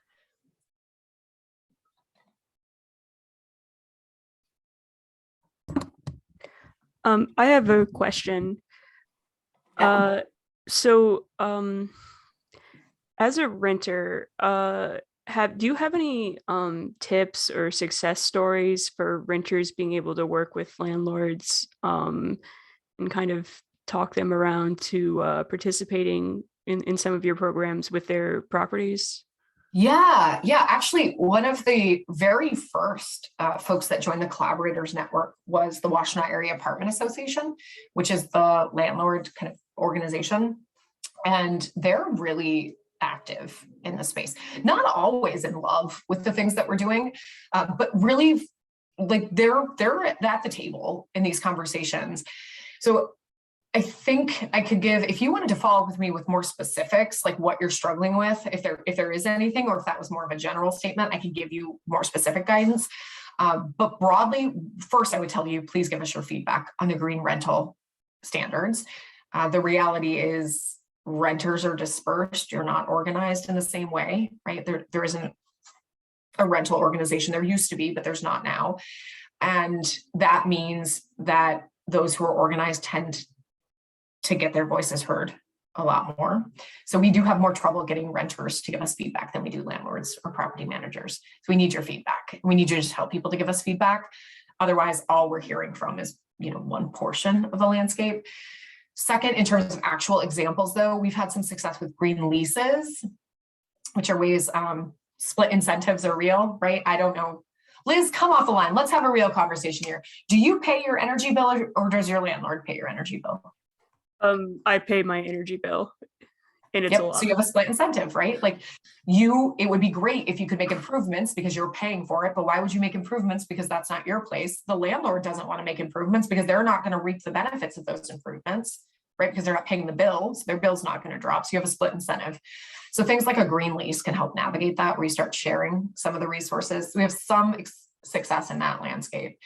I have a question. Yeah. As a renter, do you have any tips or success stories for renters being able to work with landlords and kind of talk them around to participating in some of your programs with their properties? Yeah. Actually, one of the very first folks that joined the Collaborators Network was the Washtenaw Area Apartment Association, which is the landlord kind of organization. And they're really active in the space, not always in love with the things that we're doing, but really, like, they're at the table in these conversations. So I think I could give, if you wanted to follow up with me with more specifics, like what you're struggling with, if there is anything, or if that was more of a general statement, I could give you more specific guidance. But broadly, first, I would tell you, please give us your feedback on the green rental standards. The reality is renters are dispersed. You're not organized in the same way, right? There isn't a rental organization. There used to be, but there's not now. And that means that those who are organized tend to get their voices heard a lot more. So we do have more trouble getting renters to give us feedback than we do landlords or property managers. So we need your feedback. We need you to help people to give us feedback. Otherwise, all we're hearing from is, one portion of the landscape. Second, in terms of actual examples, though, we've had some success with green leases, which are ways split incentives are real, right? I don't know. Liz, come off the line. Let's have a real conversation here. Do you pay your energy bill, or does your landlord pay your energy bill? I pay my energy bill, and it's a lot. So you have a split incentive, right? Like, it would be great if you could make improvements because you're paying for it, but why would you make improvements? Because that's not your place. The landlord doesn't want to make improvements because they're not going to reap the benefits of those improvements, right? Because they're not paying the bills, their bill's not going to drop. So you have a split incentive. So things like a green lease can help navigate that, where you start sharing some of the resources. We have some success in that landscape.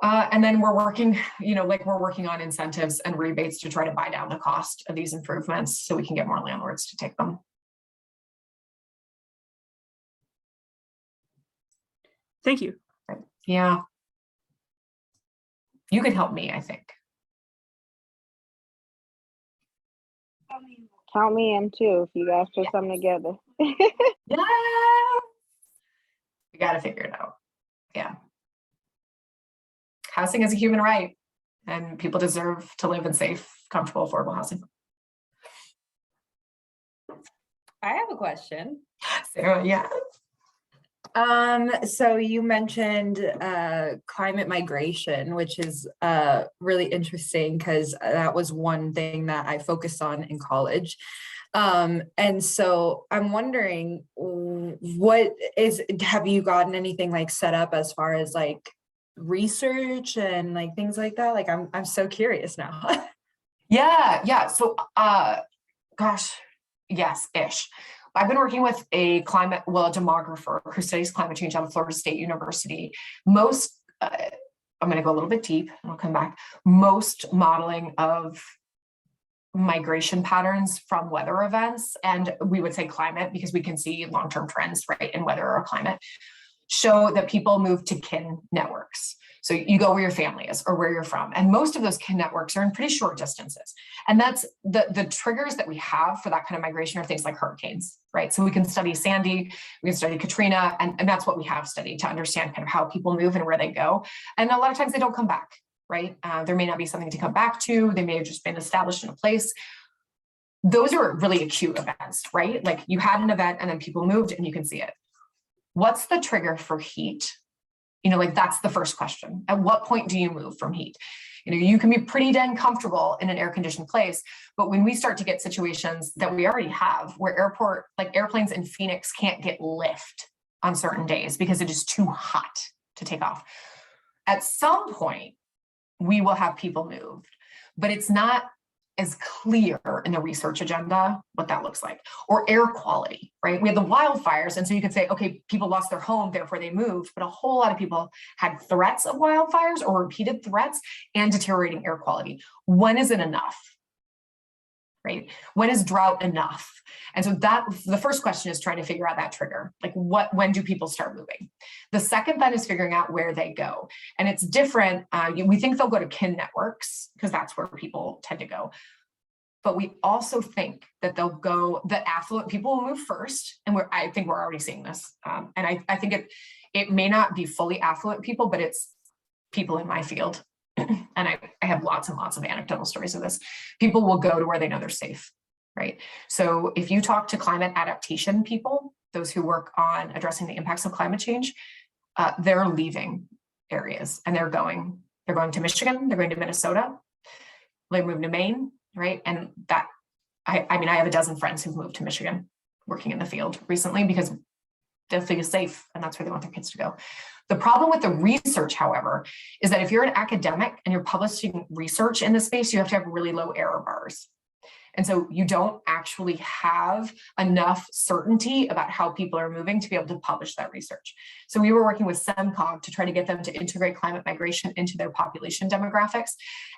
And then we're working, we're working on incentives and rebates to try to buy down the cost of these improvements so we can get more landlords to take them. Thank you. Yeah. You can help me, I think. Count me in too if you guys put something together. Yeah. We got to figure it out. Yeah. Housing is a human right, and people deserve to live in safe, comfortable, affordable housing. I have a question. Sarah, yeah. So you mentioned climate migration, which is really interesting because that was one thing that I focused on in college. And so I'm wondering, have you gotten anything like set up as far as like research and like things like that? Like I'm so curious now. Yeah. So gosh, yes-ish. I've been working with a demographer who studies climate change out of Florida State University. I'm going to go a little bit deep and I'll come back. Most modeling of migration patterns from weather events, and we would say climate because we can see long-term trends, right, in weather or climate. show that people move to kin networks. So you go where your family is or where you're from. And most of those kin networks are in pretty short distances. And that's the triggers that we have for that kind of migration are things like hurricanes, right? So we can study Sandy, we can study Katrina, and that's what we have studied to understand kind of how people move and where they go. And a lot of times they don't come back, right? There may not be something to come back to. They may have just been established in a place. Those are really acute events, right? Like you had an event and then people moved and you can see it. What's the trigger for heat? You know, like that's the first question. At what point do you move from heat? You know, you can be pretty dang comfortable in an air-conditioned place, but when we start to get situations that we already have where airplanes in Phoenix can't get lift on certain days because it is too hot to take off. At some point, we will have people moved, but it's not as clear in the research agenda what that looks like. Or air quality, right? We had the wildfires, and so you could say, okay, people lost their home, therefore they moved, but a whole lot of people had threats of wildfires or repeated threats and deteriorating air quality. When is it enough? Right? When is drought enough? And so the first question is trying to figure out that trigger. Like when do people start moving? The second then is figuring out where they go. And it's different. We think they'll go to kin networks because that's where people tend to go. But we also think that that affluent people will move first. And I think we're already seeing this. And I think it may not be fully affluent people, but it's people in my field. And I have lots and lots of anecdotal stories of this. People will go to where they know they're safe, right? So if you talk to climate adaptation people, those who work on addressing the impacts of climate change, they're leaving areas and they're going to Michigan, they're going to Minnesota, they're moving to Maine, right? And that, I mean, I have a dozen friends who've moved to Michigan working in the field recently because they feel safe and that's where they want their kids to go. The problem with the research, however, is that if you're an academic and you're publishing research in this space, you have to have really low error bars. And so you don't actually have enough certainty about how people are moving to be able to publish that research. So we were working with SEMCOG to try to get them to integrate climate migration into their population demographics.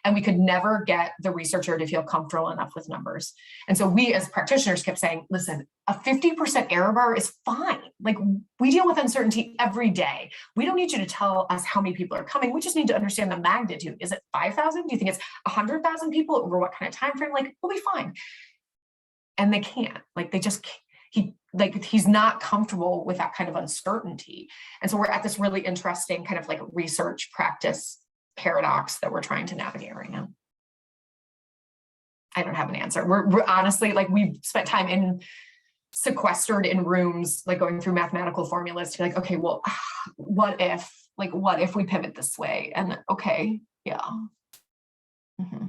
And we could never get the researcher to feel comfortable enough with numbers. And so we as practitioners kept saying, listen, a 50% error bar is fine. Like we deal with uncertainty every day. We don't need you to tell us how many people are coming. We just need to understand the magnitude. Is it 5,000? Do you think it's 100,000 people over what kind of time frame? Like, we'll be fine. And they can't, like, they just, he's not comfortable with that kind of uncertainty. And so we're at this really interesting kind of like research practice paradox that we're trying to navigate right now. I don't have an answer. We're honestly, like, we've spent time sequestered in rooms, like going through mathematical formulas to be like, okay, well, what if we pivot this way? And okay, yeah. Mm-hmm.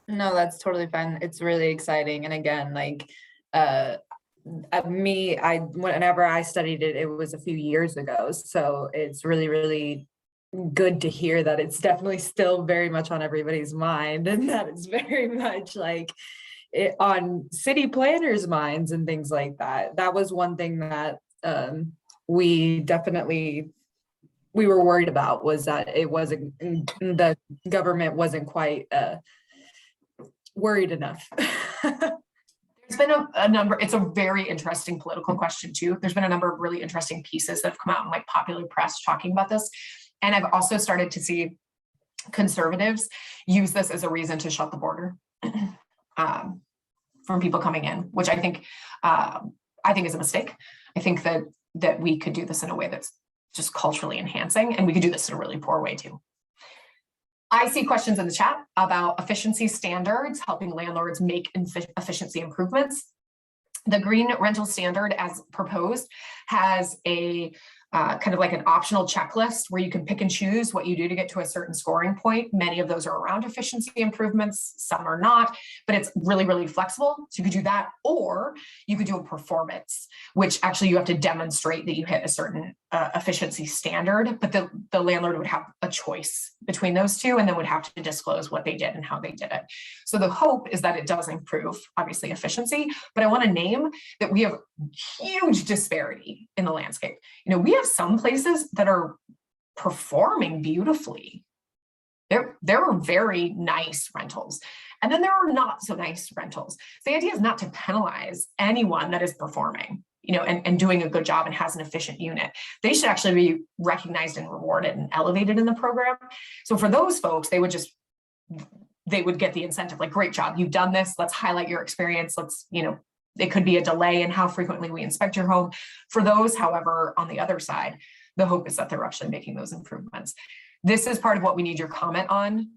No, that's totally fine. It's really exciting. And again, like whenever I studied it, it was a few years ago. So it's really, really good to hear that it's definitely still very much on everybody's mind, and that it's very much like on city planners' minds and things like that. That was one thing that we were worried about, was that the government wasn't quite worried enough. There's been a number, it's a very interesting political question too. There's been a number of really interesting pieces that have come out in like popular press talking about this. And I've also started to see conservatives use this as a reason to shut the border from people coming in, which I think is a mistake. I think that we could do this in a way that's just culturally enhancing, and we could do this in a really poor way too. I see questions in the chat about efficiency standards, helping landlords make efficiency improvements. The green rental standard, as proposed, has a kind of like an optional checklist where you can pick and choose what you do to get to a certain scoring point. Many of those are around efficiency improvements, some are not, but it's really, really flexible. So you could do that, or you could do a performance, which actually you have to demonstrate that you hit a certain efficiency standard, but the landlord would have a choice between those two and then would have to disclose what they did and how they did it. So the hope is that it does improve, obviously, efficiency, but I want to name that we have huge disparity in the landscape. You know, we have some places that are performing beautifully. There are very nice rentals, and then there are not so nice rentals. The idea is not to penalize anyone that is performing, and doing a good job and has an efficient unit, they should actually be recognized and rewarded and elevated in the program. So for those folks, they would get the incentive, like, great job, you've done this, let's highlight your experience, let's, it could be a delay in how frequently we inspect your home. For those, however, on the other side, the hope is that they're actually making those improvements. This is part of what we need your comment on.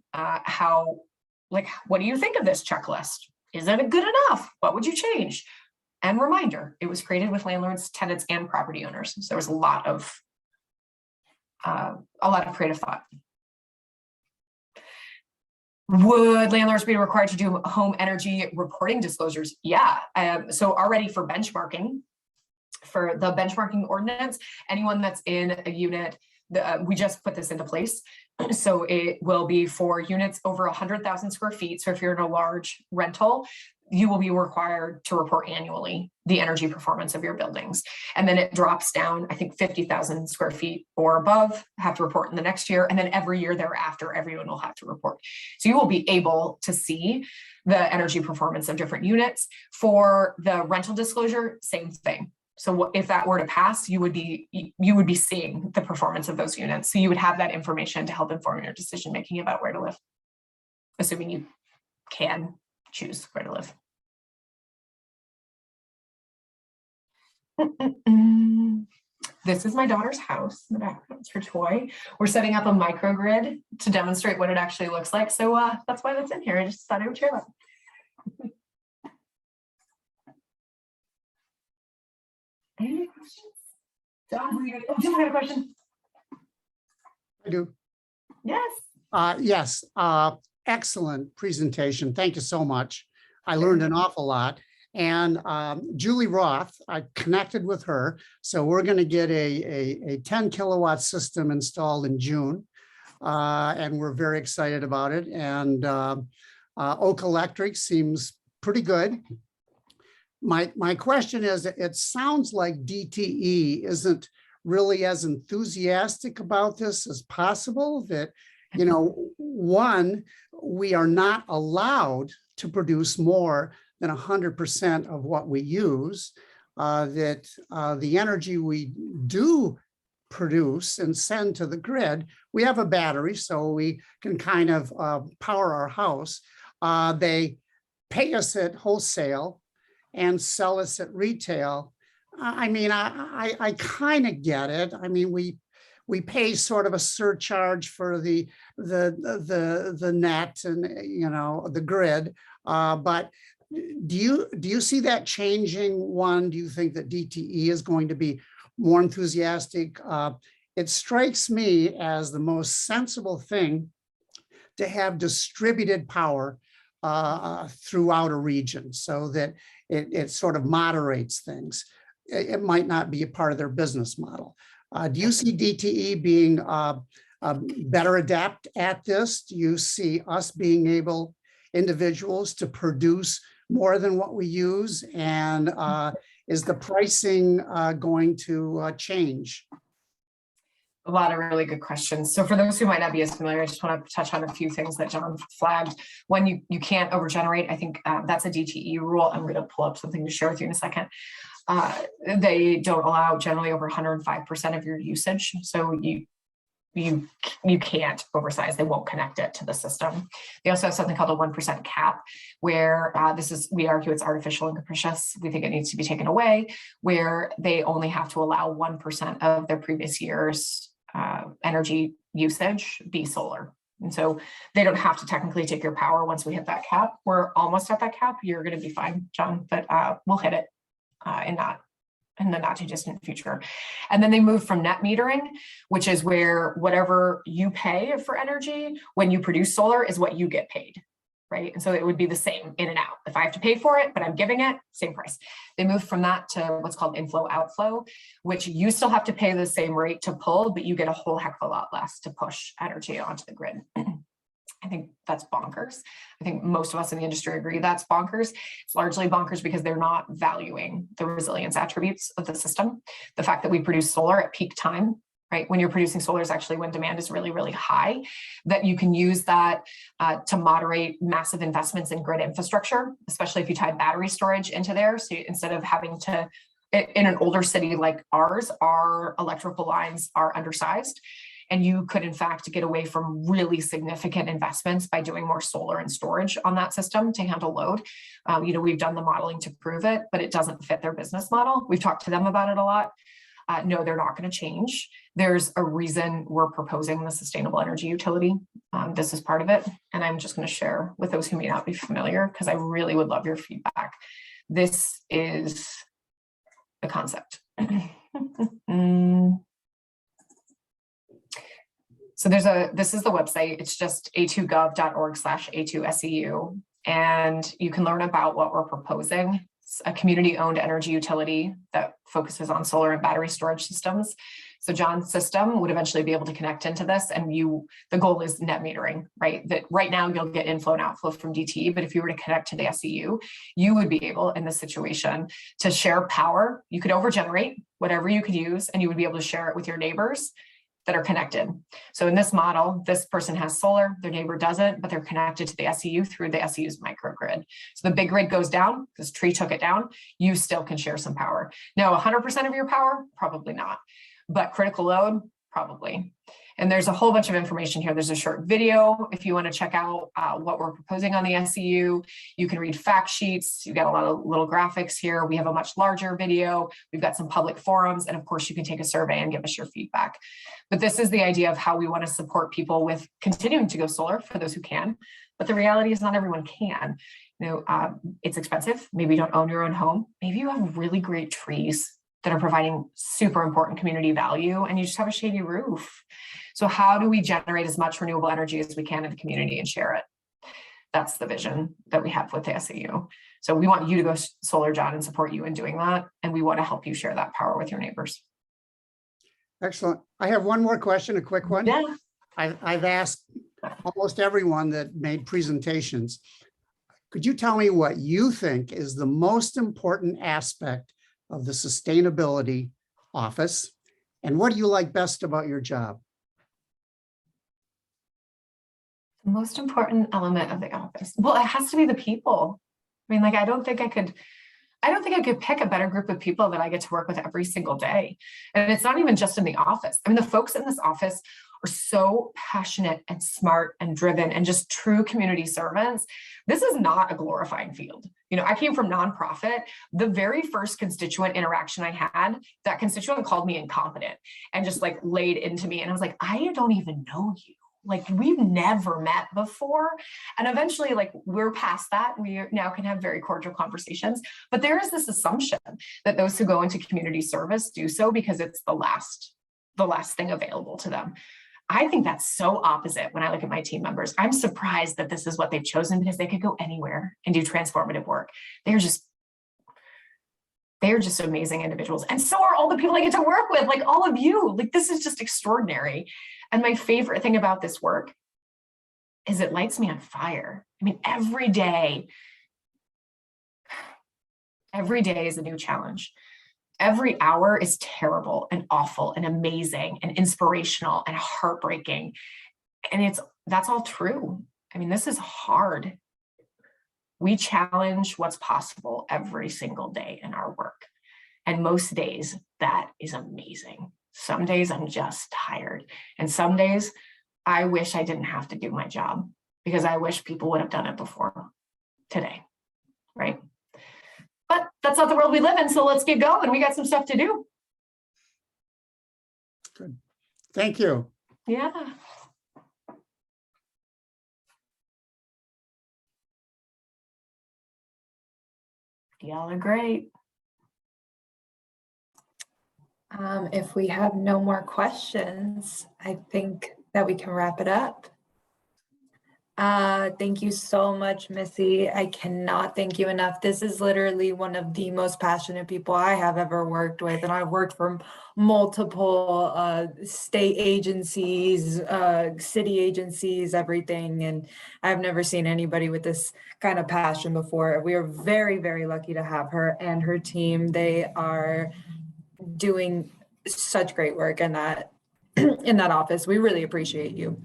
What do you think of this checklist? Is it good enough? What would you change? And reminder, it was created with landlords, tenants, and property owners. So there was a lot of creative thought. Would landlords be required to do home energy reporting disclosures? Yeah. So already for benchmarking, for the benchmarking ordinance, anyone that's in a unit, we just put this into place. So it will be for units over 100,000 square feet. So if you're in a large rental, you will be required to report annually the energy performance of your buildings. And then it drops down, I think 50,000 square feet or above have to report in the next year. And then every year thereafter, everyone will have to report. So you will be able to see the energy performance of different units. For the rental disclosure, same thing. So if that were to pass, you would be seeing the performance of those units. So you would have that information to help inform your decision-making about where to live, assuming you can choose where to live. This is my daughter's house. In the background, it's her toy. We're setting up a microgrid to demonstrate what it actually looks like. So that's why that's in here. I just thought I would share that. Any questions? John, you got a question? I do. Yes. Yes. Excellent presentation. Thank you so much. I learned an awful lot. And Julie Roth, I connected with her. So we're going to get a 10 kilowatt system installed in June. And we're very excited about it. And Oak Electric seems pretty good. My question is, it sounds like DTE isn't really as enthusiastic about this as possible, that, one, we are not allowed to produce more than 100% of what we use, that the energy we do produce and send to the grid, we have a battery, so we can kind of power our house. They pay us at wholesale and sell us at retail. I mean, I kind of get it. I mean, we pay sort of a surcharge for the net and the grid. But do you see that changing? One, do you think that DTE is going to be more enthusiastic? It strikes me as the most sensible thing to have distributed power throughout a region, so that it sort of moderates things. It might not be a part of their business model. Do you see DTE being better adept at this? Do you see us being able, individuals, to produce more than what we use? And is the pricing going to change? A lot of really good questions. So for those who might not be as familiar, I just want to touch on a few things that John flagged. When you can't overgenerate, I think that's a DTE rule. I'm going to pull up something to share with you in a second. They don't allow generally over 105% of your usage. So you can't oversize. They won't connect it to the system. They also have something called a 1% cap, where we argue it's artificial and capricious. We think it needs to be taken away, where they only have to allow 1% of their previous year's energy usage be solar. And so they don't have to technically take your power once we hit that cap. We're almost at that cap. You're going to be fine, John, but we'll hit it in the not too distant future. And then they move from net metering, which is where whatever you pay for energy when you produce solar is what you get paid, right? And so it would be the same in and out. If I have to pay for it, but I'm giving it, same price. They move from that to what's called inflow outflow, which you still have to pay the same rate to pull, but you get a whole heck of a lot less to push energy onto the grid. I think that's bonkers. I think most of us in the industry agree that's bonkers. It's largely bonkers because they're not valuing the resilience attributes of the system. The fact that we produce solar at peak time, right? When you're producing solar is actually when demand is really, really high, that you can use that to moderate massive investments in grid infrastructure, especially if you tie battery storage into there. So instead of having to in an older city like ours, our electrical lines are undersized. And you could, in fact, get away from really significant investments by doing more solar and storage on that system to handle load. We've done the modeling to prove it, but it doesn't fit their business model. We've talked to them about it a lot. No, they're not going to change. There's a reason we're proposing the sustainable energy utility. This is part of it. And I'm just going to share with those who may not be familiar, because I really would love your feedback. This is the concept. So this is the website. It's just a2gov.org/A2SEU. And you can learn about what we're proposing. It's a community-owned energy utility that focuses on solar and battery storage systems. So John's system would eventually be able to connect into this, and the goal is net metering, right? That right now you'll get inflow and outflow from DT, but if you were to connect to the SEU, you would be able in this situation to share power. You could overgenerate whatever you could use, and you would be able to share it with your neighbors that are connected. So in this model, this person has solar, their neighbor doesn't, but they're connected to the SEU through the SEU's microgrid. So the big grid goes down, this tree took it down, you still can share some power. Now, 100% of your power, probably not, but critical load, probably. And there's a whole bunch of information here. There's a short video if you want to check out what we're proposing on the SEU. You can read fact sheets. You've got a lot of little graphics here. We have a much larger video. We've got some public forums. And of course, you can take a survey and give us your feedback. But this is the idea of how we want to support people with continuing to go solar for those who can. But the reality is not everyone can. It's expensive. Maybe you don't own your own home. Maybe you have really great trees that are providing super important community value, and you just have a shady roof. So how do we generate as much renewable energy as we can in the community and share it? That's the vision that we have with the SEU. So we want you to go solar, John, and support you in doing that. And we want to help you share that power with your neighbors. Excellent. I have one more question, a quick one. Yeah. I've asked almost everyone that made presentations. Could you tell me what you think is the most important aspect of the sustainability office, and what do you like best about your job? The most important element of the office. Well, it has to be the people. I mean, I don't think I could pick a better group of people that I get to work with every single day. And it's not even just in the office. I mean, the folks in this office are so passionate and smart and driven and just true community servants. This is not a glorifying field. I came from nonprofit. The very first constituent interaction I had, that constituent called me incompetent and just laid into me. And I was like, I don't even know you. We've never met before. And eventually, we're past that. We now can have very cordial conversations. But there is this assumption that those who go into community service do so because it's the last thing available to them. I think that's so opposite when I look at my team members. I'm surprised that this is what they've chosen, because they could go anywhere and do transformative work. They're just amazing individuals. And so are all the people I get to work with, all of you. This is just extraordinary. And my favorite thing about this work is it lights me on fire. I mean, every day is a new challenge. Every hour is terrible and awful and amazing and inspirational and heartbreaking. And that's all true. I mean, this is hard. We challenge what's possible every single day in our work. And most days that is amazing. Some days I'm just tired. And some days I wish I didn't have to do my job, because I wish people would have done it before today, right? But that's not the world we live in, so let's get going. We got some stuff to do. Good. Thank you. Yeah. Y'all are great. If we have no more questions, I think that we can wrap it up. Thank you so much, Missy. I cannot thank you enough. This is literally one of the most passionate people I have ever worked with, and I've worked for multiple state agencies, city agencies, everything, and I've never seen anybody with this kind of passion before. We are very, very lucky to have her and her team. They are doing such great work in that office. We really appreciate you.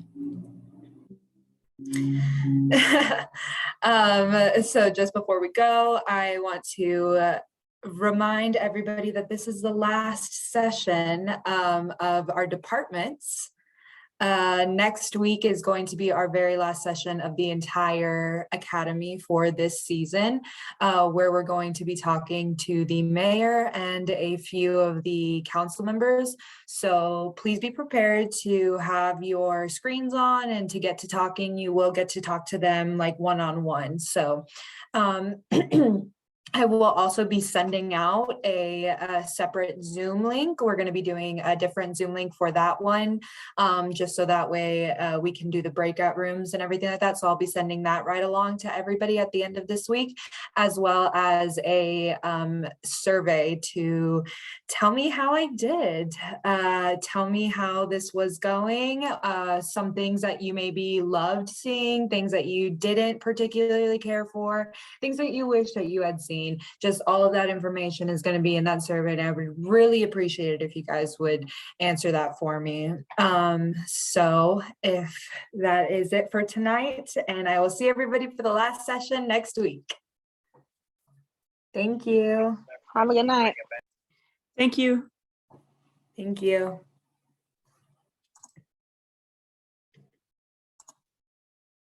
So just before we go, I want to remind everybody that this is the last session of our departments. Next week is going to be our very last session of the entire academy for this season, where we're going to be talking to the mayor and a few of the council members. So please be prepared to have your screens on and to get to talking. You will get to talk to them like one-on-one. So I will also be sending out a separate Zoom link. We're going to be doing a different Zoom link for that one, just so that way we can do the breakout rooms and everything like that. So I'll be sending that right along to everybody at the end of this week, as well as a survey to tell me how I did. Tell me how this was going. Some things that you maybe loved seeing, things that you didn't particularly care for, things that you wish that you had seen. Just all of that information is going to be in that survey, and I would really appreciate it if you guys would answer that for me. So if that is it for tonight, and I will see everybody for the last session next week. Thank you. Have a good night. Thank you. Thank you.